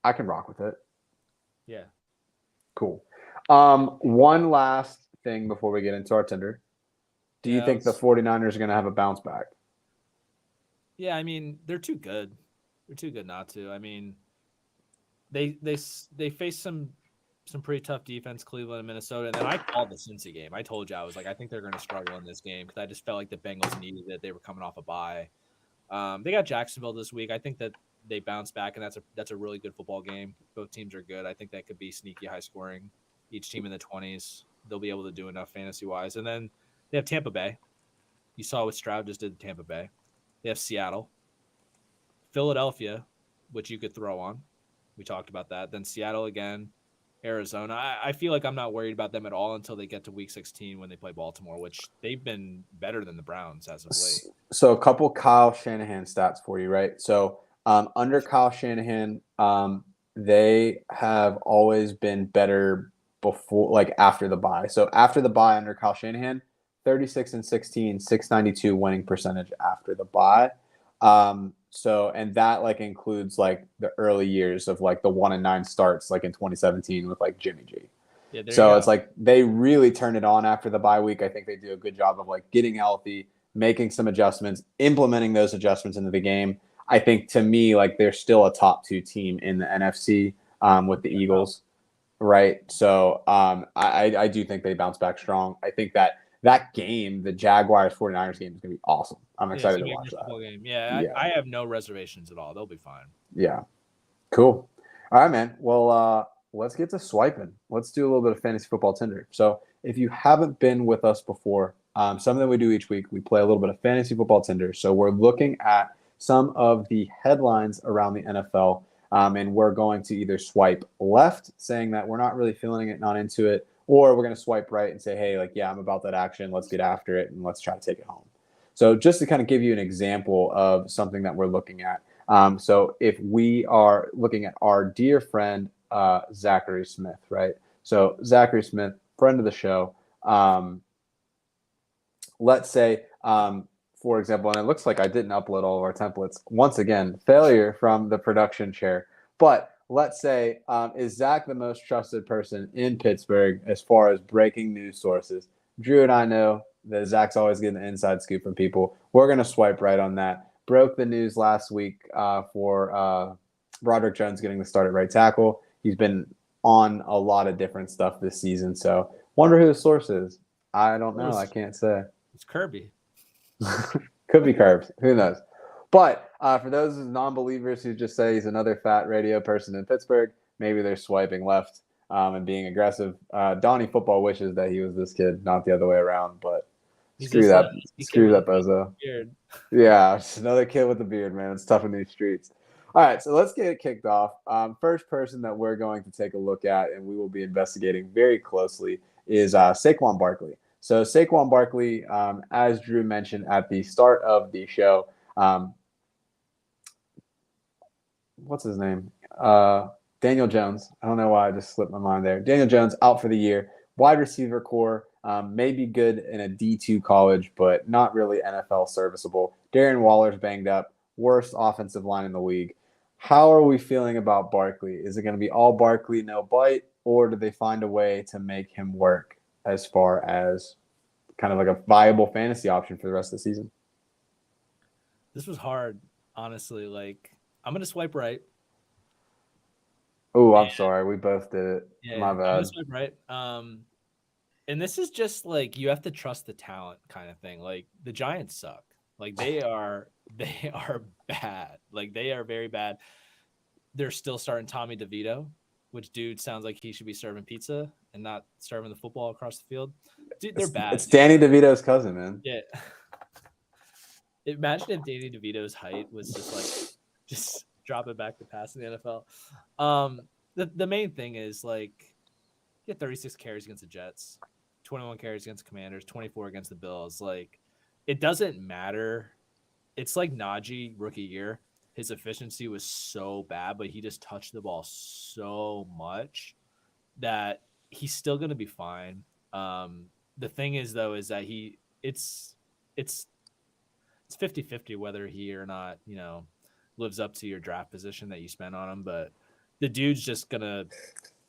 I can rock with it. Yeah. Cool. One last thing before we get into our Tinder. Do you think the 49ers are going to have a bounce back? Yeah, I mean, they're too good. They're too good not to. I mean, they face some pretty tough defense, Cleveland and Minnesota. And then I called the Cincy game. I told you, I was like, I think they're going to struggle in this game because I just felt like the Bengals needed it. They were coming off a bye. They got Jacksonville this week. I think that they bounce back, and that's a really good football game. Both teams are good. I think that could be sneaky high scoring. Each team in the 20s. They'll be able to do enough fantasy wise. And then they have Tampa Bay. You saw what Stroud just did to Tampa Bay. They have Seattle, Philadelphia, which you could throw on. We talked about that. Then Seattle again, Arizona. I feel like I'm not worried about them at all until they get to Week 16 when they play Baltimore, which they've been better than the Browns as of late. So a couple Kyle Shanahan stats for you, right? So under Kyle Shanahan, they have always been better before, like after the bye. So after the bye under Kyle Shanahan, 36-16, 692 winning percentage after the bye. So, and that like includes like the early years of like the 1-9 starts, like in 2017 with like Jimmy G. Yeah, so it's like they really turn it on after the bye week. I think they do a good job of like getting healthy, making some adjustments, implementing those adjustments into the game. I think to me, like they're still a top 2 team in the NFC with the Eagles, right? So I do think they bounce back strong. I think that game, the Jaguars 49ers game, is going to be awesome. I'm excited to watch that. Game. Yeah, I have no reservations at all. They'll be fine. Yeah. Cool. All right, man. Well, let's get to swiping. Let's do a little bit of fantasy football Tinder. So if you haven't been with us before, something we do each week, we play a little bit of fantasy football Tinder. So we're looking at some of the headlines around the NFL, and we're going to either swipe left, saying that we're not really feeling it, not into it, or we're going to swipe right and say, hey, like, yeah, I'm about that action. Let's get after it, and let's try to take it home. So just to kind of give you an example of something that we're looking at. So if we are looking at our dear friend, Zachary Smith, right? So Zachary Smith, friend of the show. Let's say, for example, and it looks like I didn't upload all of our templates. Once again, failure from the production chair. But let's say, is Zach the most trusted person in Pittsburgh as far as breaking news sources? Drew and I know that Zach's always getting the inside scoop from people. We're going to swipe right on that. Broke the news last week for Broderick Jones getting the start at right tackle. He's been on a lot of different stuff this season. So wonder who the source is. I don't know. I can't say. It's Kirby. Could be Curbs. Who knows? But for those non-believers who just say he's another fat radio person in Pittsburgh, maybe they're swiping left and being aggressive. Donnie Football wishes that he was this kid, not the other way around. But screw that bozo. Yeah, just another kid with a beard, man. It's tough in these streets. All right, so let's get it kicked off. First person that we're going to take a look at and we will be investigating very closely is Saquon Barkley. So Saquon Barkley, as Drew mentioned at the start of the show, what's his name? Daniel Jones. I don't know why I just slipped my mind there. Daniel Jones out for the year. Wide receiver core, maybe good in a D2 college, but not really NFL serviceable. Darren Waller's banged up. Worst offensive line in the league. How are we feeling about Barkley? Is it going to be all Barkley, no bite, or do they find a way to make him work as far as kind of like a viable fantasy option for the rest of the season? This was hard, honestly. Like, I'm going to swipe right. Oh, I'm sorry. We both did it. Yeah, my bad. I'm going to swipe right. And this is just like you have to trust the talent kind of thing. Like, the Giants suck. Like, they are bad. Like, they are very bad. They're still starting Tommy DeVito, which dude sounds like he should be serving pizza and not serving the football across the field. Dude, they're bad. It's Danny DeVito's cousin, man. Yeah. Imagine if Danny DeVito's height was just drop it back to pass in the NFL. The main thing is like get 36 carries against the Jets, 21 carries against the Commanders, 24 against the Bills. Like it doesn't matter. It's like Najee rookie year. His efficiency was so bad, but he just touched the ball so much that he's still going to be fine. The thing is though is that it's 50-50 whether he or not, lives up to your draft position that you spent on him, but the dude's just going to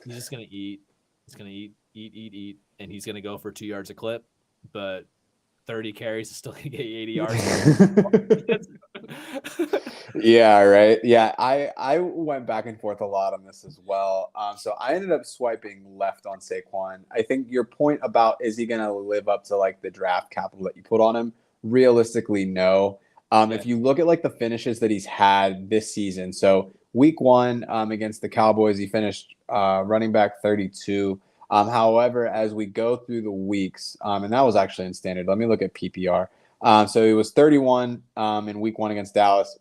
he's just going to eat. He's going to eat and he's going to go for 2 yards a clip, but 30 carries is still going to get 80 yards. Yeah, right. Yeah, I went back and forth a lot on this as well. So I ended up swiping left on Saquon. I think your point about is he going to live up to like the draft capital that you put on him? Realistically, no. If you look at like the finishes that he's had this season, so week 1 against the Cowboys, he finished running back 32. However, as we go through the weeks, and that was actually in standard. Let me look at PPR. So he was 31 in week 1 against Dallas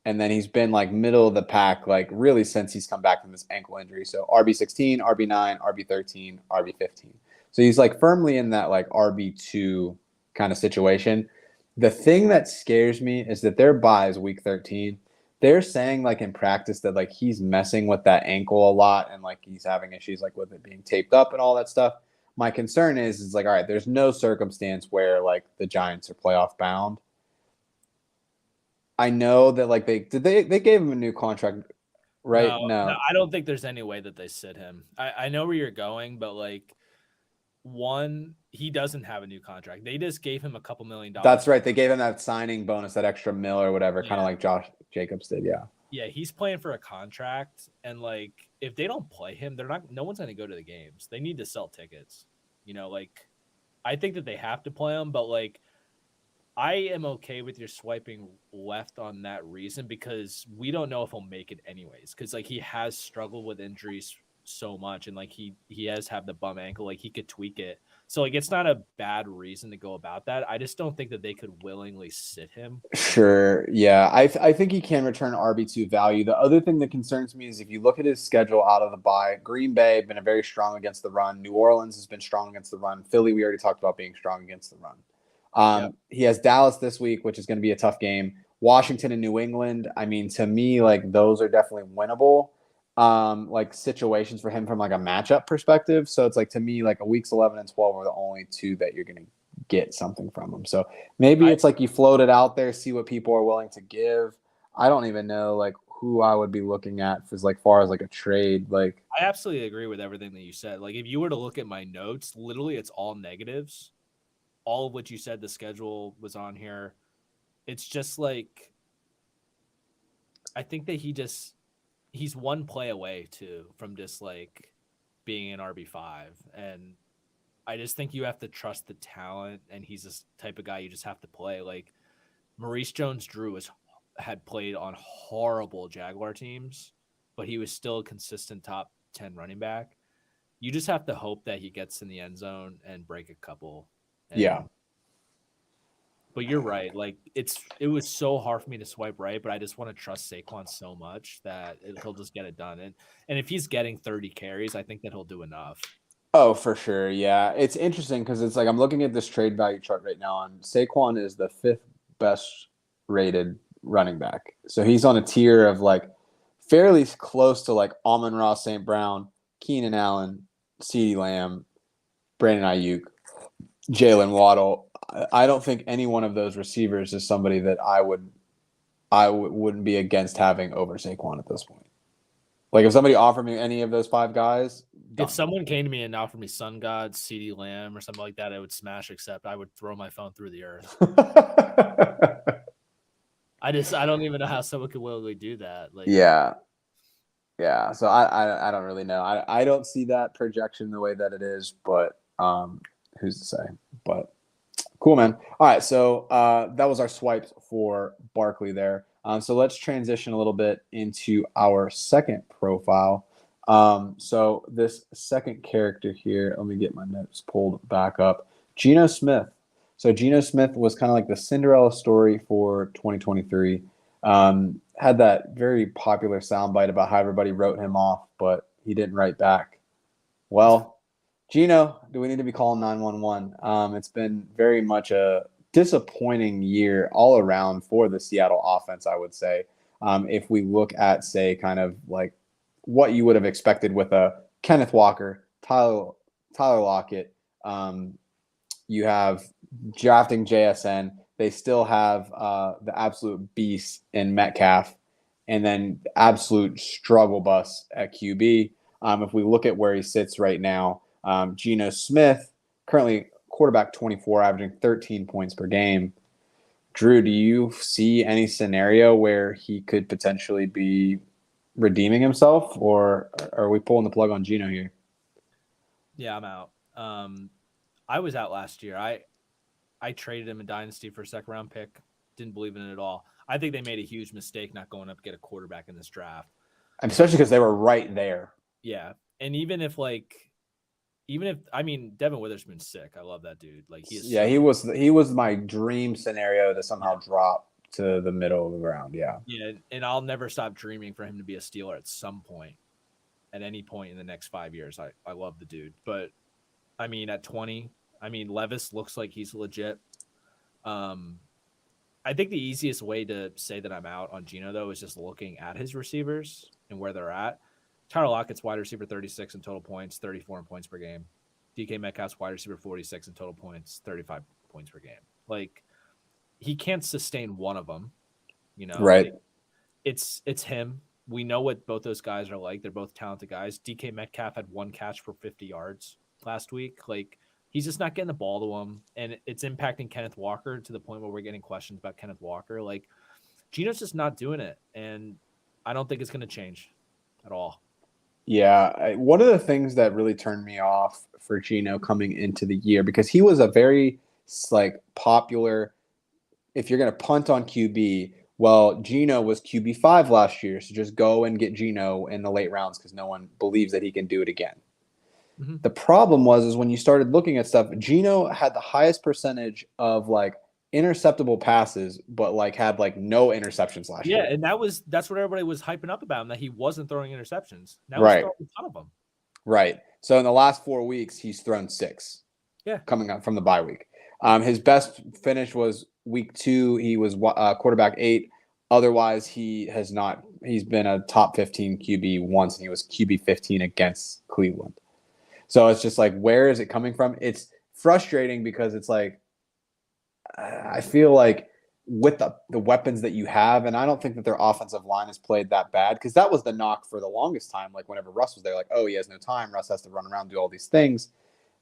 and then he's been like middle of the pack, like really since he's come back from this ankle injury. So RB16, RB9, RB13, RB15. So he's like firmly in that like RB2 kind of situation. The thing that scares me is that their bye is week 13. They're saying like in practice that like he's messing with that ankle a lot and like he's having issues like with it being taped up and all that stuff. My concern is like, all right, there's no circumstance where like the Giants are playoff bound. I know that like they gave him a new contract, right? No, No. I don't think there's any way that they sit him. I know where you're going, but like one, he doesn't have a new contract. They just gave him a couple $1,000,000. That's right. They gave him that signing bonus, that extra mil or whatever, kind of Yeah. like Josh Jacobs did. Yeah. Yeah, he's playing for a contract, and like if they don't play him, no one's going to go to the games. They need to sell tickets. Like I think that they have to play him, but like I am okay with your swiping left on that reason because we don't know if he'll make it anyways. Because like he has struggled with injuries so much, and like he has had the bum ankle, like he could tweak it. So like it's not a bad reason to go about that. I just don't think that they could willingly sit him. Sure. Yeah. I think he can return RB2 value. The other thing that concerns me is if you look at his schedule out of the bye, Green Bay been a very strong against the run. New Orleans has been strong against the run. Philly, we already talked about being strong against the run. Yep. He has Dallas this week, which is going to be a tough game. Washington and New England. I mean, to me, like those are definitely winnable. Like situations for him from like a matchup perspective. So it's like to me, like a weeks 11 and 12 are the only two that you're going to get something from him. So maybe it's like you float it out there, see what people are willing to give. I don't even know like who I would be looking at for like far as like a trade. Like I absolutely agree with everything that you said. Like if you were to look at my notes, literally it's all negatives. All of what you said, the schedule was on here. It's just like I think that he's one play away too from just like being an RB5. And I just think you have to trust the talent, and he's this type of guy you just have to play. Like Maurice Jones-Drew had played on horrible Jaguar teams, but he was still a consistent top 10 running back. You just have to hope that he gets in the end zone and break a couple. yeah. But you're right. Like it was so hard for me to swipe right, but I just want to trust Saquon so much that he'll just get it done. And if he's getting 30 carries, I think that he'll do enough. Oh, for sure. Yeah. It's interesting because it's like I'm looking at this trade value chart right now, and Saquon is the 5th best rated running back. So he's on a tier of like fairly close to like Amon-Ra St. Brown, Keenan Allen, CeeDee Lamb, Brandon Ayuk, Jalen Waddle. I don't think any one of those receivers is somebody that I wouldn't be against having over Saquon at this point. Like if somebody offered me any of those 5 guys, done. If someone came to me and offered me Sun God, CeeDee Lamb, or something like that, I would smash accept. I would throw my phone through the earth. I don't even know how someone could willingly do that. Like yeah. So I don't really know. I don't see that projection the way that it is, but who's to say? But cool, man. All right, so that was our swipes for Barkley there. So let's transition a little bit into our second profile. So this second character here, let me get my notes pulled back up. Geno Smith. So Geno Smith was kind of like the Cinderella story for 2023. Had that very popular soundbite about how everybody wrote him off, but he didn't write back. Well, Gino, do we need to be calling 911? It's been very much a disappointing year all around for the Seattle offense, I would say. If we look at, say, kind of like what you would have expected with a Kenneth Walker, Tyler Lockett, you have drafting JSN. They still have the absolute beast in Metcalf, and then the absolute struggle bus at QB. If we look at where he sits right now, Geno Smith, currently quarterback 24, averaging 13 points per game. Drew, do you see any scenario where he could potentially be redeeming himself, or are we pulling the plug on Geno here? Yeah, I'm out. I was out last year. I traded him in Dynasty for a second round pick. Didn't believe in it at all. I think they made a huge mistake not going up to get a quarterback in this draft. Especially because they were right there. Yeah. And even if I mean Devin Witherspoon's sick. I love that dude. Like he was my dream scenario to somehow drop to the middle of the round. Yeah. Yeah, and I'll never stop dreaming for him to be a Steeler at some point. At any point in the next 5 years. I love the dude. But I mean at 20, Levis looks like he's legit. I think the easiest way to say that I'm out on Geno, though, is just looking at his receivers and where they're at. Tyler Lockett's wide receiver 36 in total points, 34 in points per game. DK Metcalf's wide receiver 46 in total points, 35 points per game. Like, he can't sustain one of them, Right. Like, it's him. We know what both those guys are like. They're both talented guys. DK Metcalf had one catch for 50 yards last week. Like, he's just not getting the ball to him, and it's impacting Kenneth Walker to the point where we're getting questions about Kenneth Walker. Like, Geno's just not doing it, and I don't think it's going to change at all. Yeah, one of the things that really turned me off for Geno coming into the year, because he was a very popular, if you're going to punt on QB, well, Geno was QB5 last year, so just go and get Geno in the late rounds because no one believes that he can do it again. Mm-hmm. The problem was when you started looking at stuff, Geno had the highest percentage of interceptable passes, but had no interceptions last year. Yeah, and that's what everybody was hyping up about him, that he wasn't throwing interceptions. Now he's throwing a ton of them. Right. So in the last 4 weeks, he's thrown 6. Yeah. Coming up from the bye week. His best finish was week 2. He was quarterback 8. Otherwise, he has not. He's been a top 15 QB once, and he was QB 15 against Cleveland. So it's just where is it coming from? It's frustrating because it's I feel like with the weapons that you have, and I don't think that their offensive line has played that bad, because that was the knock for the longest time. Whenever Russ was there, oh, he has no time. Russ has to run around, do all these things.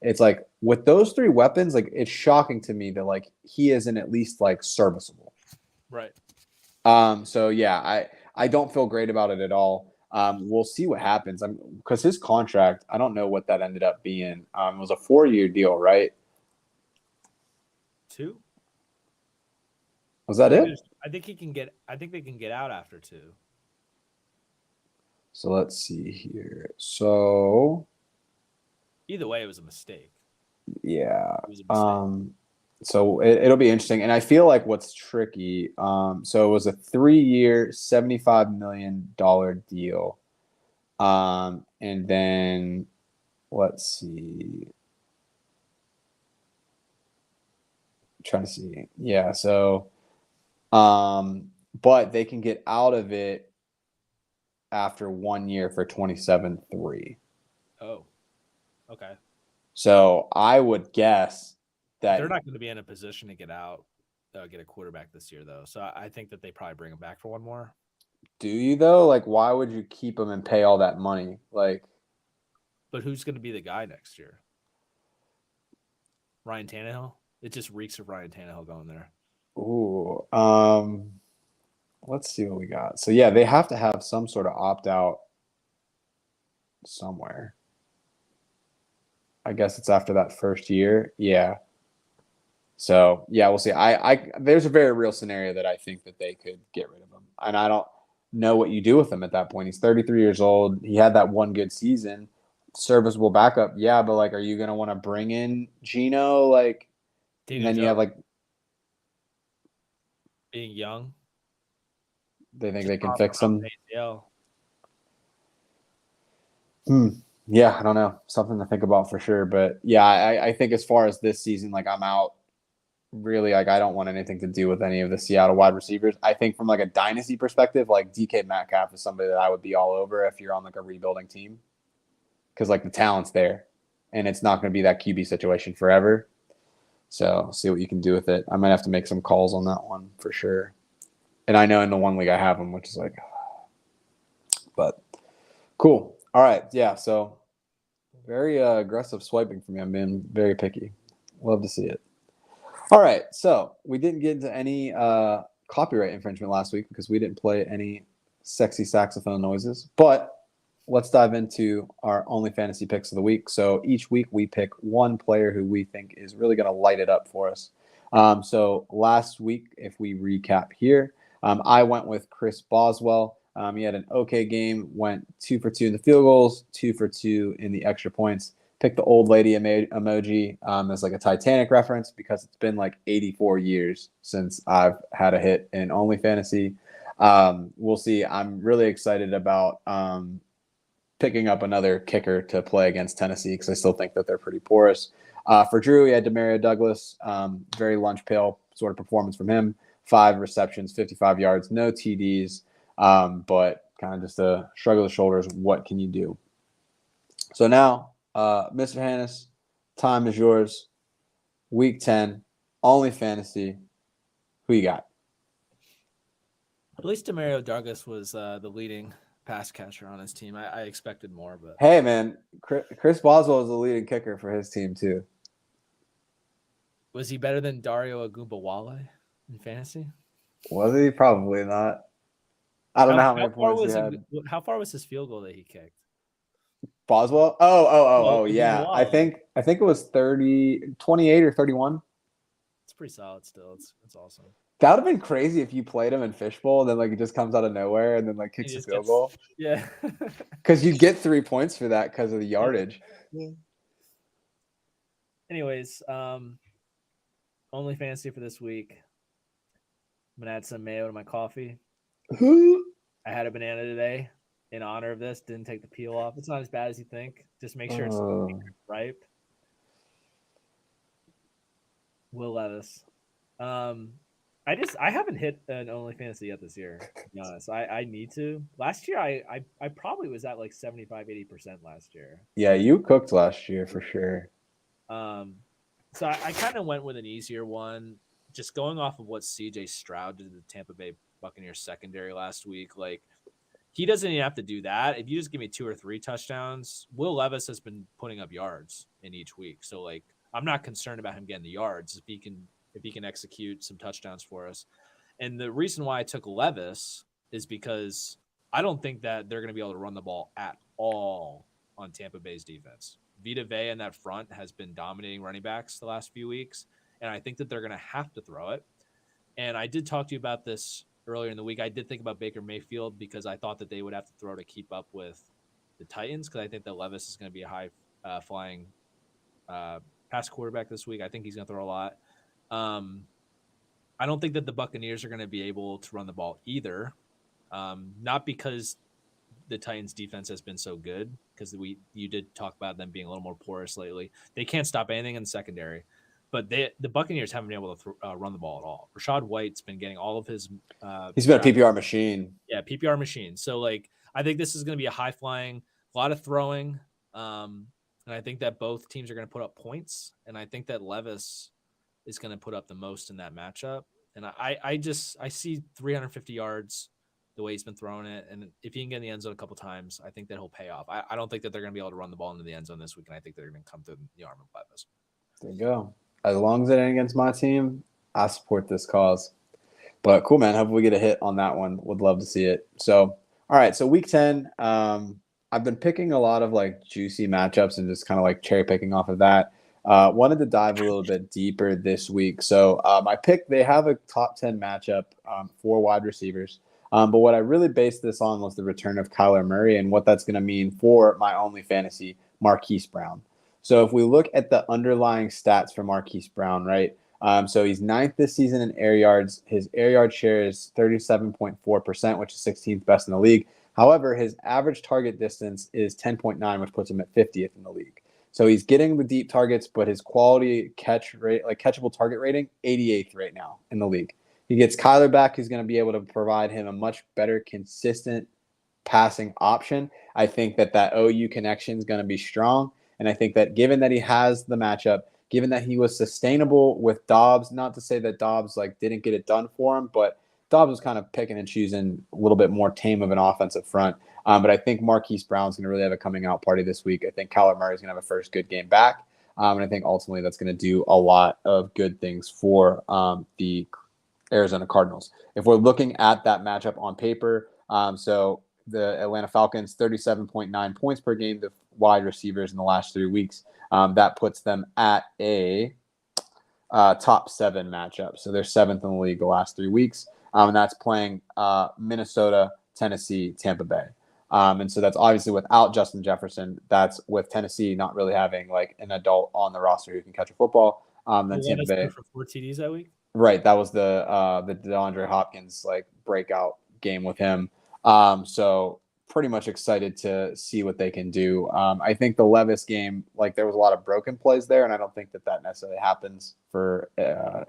It's with those 3 weapons, it's shocking to me that he isn't at least serviceable. Right. So yeah, I don't feel great about it at all. We'll see what happens. Because his contract, I don't know what that ended up being. It was a 4-year deal, right? 2. Was that it? I think they can get out after 2. So let's see here. So either way, it was a mistake. Yeah. It was a mistake. So it'll be interesting. And I feel what's tricky, so it was a 3-year, $75 million deal. And then let's see. I'm trying to see. Yeah. So, but they can get out of it after 1 year for 27.3. Oh, okay. So I would guess that they're not going to be in a position to get out, get a quarterback this year, though. So I think that they probably bring him back for one more. Do you though? Why would you keep him and pay all that money? But who's going to be the guy next year? Ryan Tannehill? It just reeks of Ryan Tannehill going there. Ooh, let's see what we got. So yeah, they have to have some sort of opt out somewhere. I guess it's after that first year. Yeah. So yeah, we'll see. There's a very real scenario that I think that they could get rid of him, and I don't know what you do with him at that point. He's 33 years old. He had that one good season, serviceable backup. Yeah, but are you gonna want to bring in Geno? And then you have being young. They think Just they can popped fix out them. with ACL. Yeah, I don't know. Something to think about for sure. But yeah, I think as far as this season, like I'm out. Really, like I don't want anything to do with any of the Seattle wide receivers. I think from like a dynasty perspective, like DK Metcalf is somebody that I would be all over if you're on like a rebuilding team, because like the talent's there, and it's not going to be that QB situation forever. So see what you can do with it. I might have to make some calls on that one for sure. And I know in the one league I have him, which is like, but cool. All right, yeah. So very aggressive swiping for me. I'm being very picky. Love to see it. All right, so we didn't get into any copyright infringement last week because we didn't play any sexy saxophone noises. But let's dive into our only fantasy picks of the week. So each week we pick one player who we think is really going to light it up for us. So last week, if we recap here, I went with Chris Boswell. He had an okay game, went 2 for 2 in the field goals, 2 for 2 in the extra points. Picked the old lady emoji as like a Titanic reference because it's been like 84 years since I've had a hit in Only Fantasy. We'll see. I'm really excited about picking up another kicker to play against Tennessee because I still think that they're pretty porous. For Drew, he had Demario Douglas, very lunch pail sort of performance from him. 5 receptions, 55 yards, no TDs, but kind of just a shrug of the shoulders. What can you do? So now, Mr. Hannes, time is yours. Week 10, only fantasy. Who you got? At least Demario Douglas was the leading pass catcher on his team. I expected more, but Hey, man, Chris Boswell is the leading kicker for his team, too. was he better than Dario Agumbawale in fantasy? Was he? Probably not. I don't know how many points he had. How far was his field goal that he kicked? Boswell? Well, Oh, yeah. I Agumbawale. think it was 28 or 31. It's pretty solid still. It's awesome. That would have been crazy if you played him in Fishbowl and then like it just comes out of nowhere and then like He kicks a just field gets goal. yeah. Because you get 3 points for that because of the yardage. Yeah. Anyways, only fantasy for this week. I'm gonna add some mayo to my coffee. I had a banana today in honor of this. Didn't take the peel off. It's not as bad as you think. Just make sure it's ripe. Will Levis. I haven't hit an only fantasy yet this year. To be honest, I need to. Last year, I probably was at like 75-80% last year. Yeah, you cooked last year for sure. So I kind of went with an easier one, just going off of what CJ Stroud did to the Tampa Bay Buccaneers secondary last week. Like, he doesn't even have to do that. If you just give me 2 or 3 touchdowns, Will Levis has been putting up yards in each week. So like, I'm not concerned about him getting the yards if he can execute some touchdowns for us. And the reason why I took Levis is because I don't think that they're going to be able to run the ball at all on Tampa Bay's defense. Vita Vea in that front has been dominating running backs the last few weeks, and I think that they're going to have to throw it. And I did talk to you about this earlier in the week. I did think about Baker Mayfield because I thought that they would have to throw to keep up with the Titans because I think that Levis is going to be a high-flying pass quarterback this week. I think he's going to throw a lot. I don't think that the Buccaneers are going to be able to run the ball either, not because the Titans defense has been so good, because you did talk about them being a little more porous lately. They can't stop anything in the secondary, but the Buccaneers haven't been able to run the ball at all. Rashad White's been getting all of his he's been a PPR machine. Yeah, PPR machine. So like, I think this is going to be a high flying, a lot of throwing, and I think that both teams are going to put up points, and I think that Levis is going to put up the most in that matchup. And I see 350 yards the way he's been throwing it. And if he can get in the end zone a couple times, I think that he'll pay off. I don't think that they're going to be able to run the ball into the end zone this week. And I think they're going to come through the arm of Levis. There you go. As long as it ain't against my team, I support this cause. But cool, man. Hope we get a hit on that one. Would love to see it. So, all right. So week 10, I've been picking a lot of like juicy matchups and just kind of like cherry picking off of that. Wanted to dive a little bit deeper this week. So my pick, they have a top 10 matchup for wide receivers. But what I really based this on was the return of Kyler Murray and what that's going to mean for my only fantasy, Marquise Brown. So if we look at the underlying stats for Marquise Brown, right, So he's ninth this season in air yards. His air yard share is 37.4%, which is 16th best in the league. However, his average target distance is 10.9, which puts him at 50th in the league. So he's getting the deep targets, but his quality catch rate, like catchable target rating, 88th right now in the league. He gets Kyler back, who's going to be able to provide him a much better, consistent passing option. I think that OU connection is going to be strong. And I think that given that he has the matchup, given that he was sustainable with Dobbs, not to say that Dobbs like didn't get it done for him, but Dobbs was kind of picking and choosing a little bit more tame of an offensive front. But I think Marquise Brown's going to really have a coming out party this week. I think Kyler Murray's going to have a first good game back. And I think ultimately that's going to do a lot of good things for the Arizona Cardinals. If we're looking at that matchup on paper, so the Atlanta Falcons, 37.9 points per game, the wide receivers in the last 3 weeks. That puts them at a top 7 matchup. So they're 7th in the league the last 3 weeks. And that's playing Minnesota, Tennessee, Tampa Bay. And so that's obviously without Justin Jefferson. That's with Tennessee not really having like an adult on the roster who can catch a football. Then Tampa Bay for 4 TDs that week. Right, that was the DeAndre Hopkins like breakout game with him. So pretty much excited to see what they can do. I think the Levis game, like there was a lot of broken plays there, and I don't think that necessarily happens for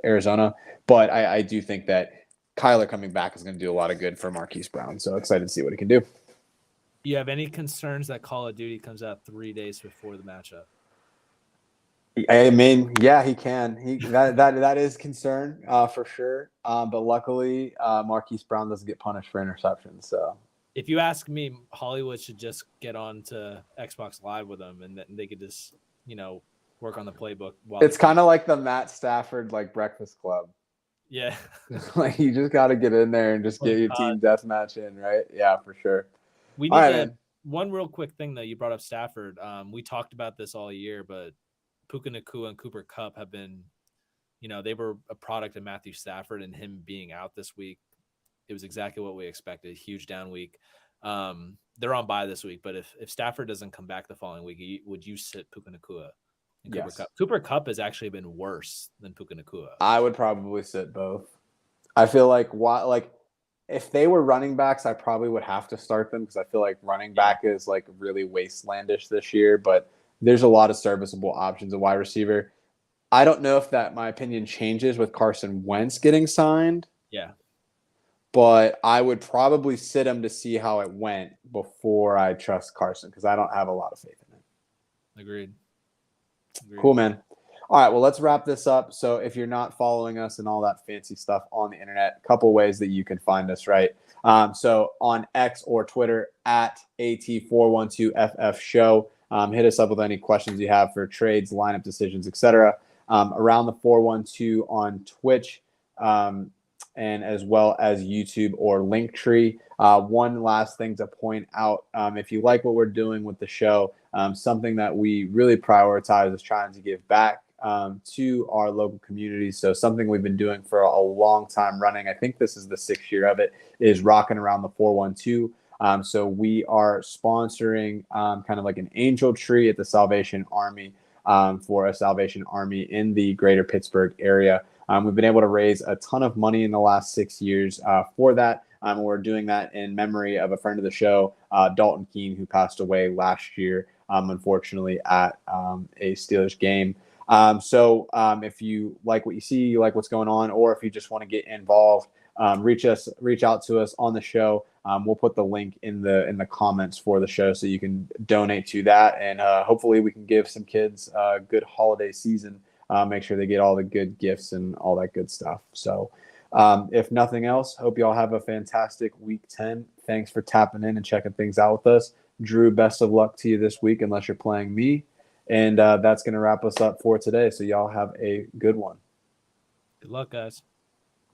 Arizona. But I do think that Kyler coming back is going to do a lot of good for Marquise Brown. So excited to see what he can do. Do you have any concerns that Call of Duty comes out 3 days before the matchup? I mean, yeah, he can. That is concern for sure. But luckily, Marquise Brown doesn't get punished for interceptions. So, if you ask me, Hollywood should just get on to Xbox Live with them, and then they could just work on the playbook. It's kind of like the Matt Stafford like Breakfast Club. Yeah, like you just got to get in there and just get your team deathmatch in, right? Yeah, for sure. We need one real quick thing though. You brought up Stafford. We talked about this all year, but Puka Nacua and Cooper Kupp have been, they were a product of Matthew Stafford, and him being out this week, it was exactly what we expected. Huge down week. They're on bye this week, but if Stafford doesn't come back the following week, would you sit Puka Nacua and Cooper Kupp? Cooper Kupp has actually been worse than Puka Nacua. I would probably sit both. I feel like if they were running backs, I probably would have to start them because I feel like running back is like really wastelandish this year, but there's a lot of serviceable options at wide receiver. I don't know if that my opinion changes with Carson Wentz getting signed. Yeah. But I would probably sit him to see how it went before I trust Carson because I don't have a lot of faith in it. Agreed. Cool, man. All right, well, let's wrap this up. So if you're not following us and all that fancy stuff on the internet, a couple ways that you can find us, right? So on X or Twitter at AT412FF Show. Hit us up with any questions you have for trades, lineup decisions, etc. Around the 412 on Twitch, and as well as YouTube or Linktree. One last thing to point out, if you like what we're doing with the show, something that we really prioritize is trying to give back to our local communities. So something we've been doing for a long time running, I think this is the 6th year of it, is rocking around the 412. So we are sponsoring kind of like an angel tree at the Salvation Army for a Salvation Army in the greater Pittsburgh area. We've been able to raise a ton of money in the last 6 years for that. We're doing that in memory of a friend of the show, Dalton Keene, who passed away last year, unfortunately, at a Steelers game. So if you like what you see, you like what's going on, or if you just want to get involved, reach out to us on the show. We'll put the link in the comments for the show so you can donate to that, and hopefully we can give some kids a good holiday season. Make sure they get all the good gifts and all that good stuff. So if nothing else, hope you all have a fantastic week 10. Thanks for tapping in and checking things out with us. Drew, best of luck to you this week unless you're playing me. And that's going to wrap us up for today. So y'all have a good one. Good luck, guys.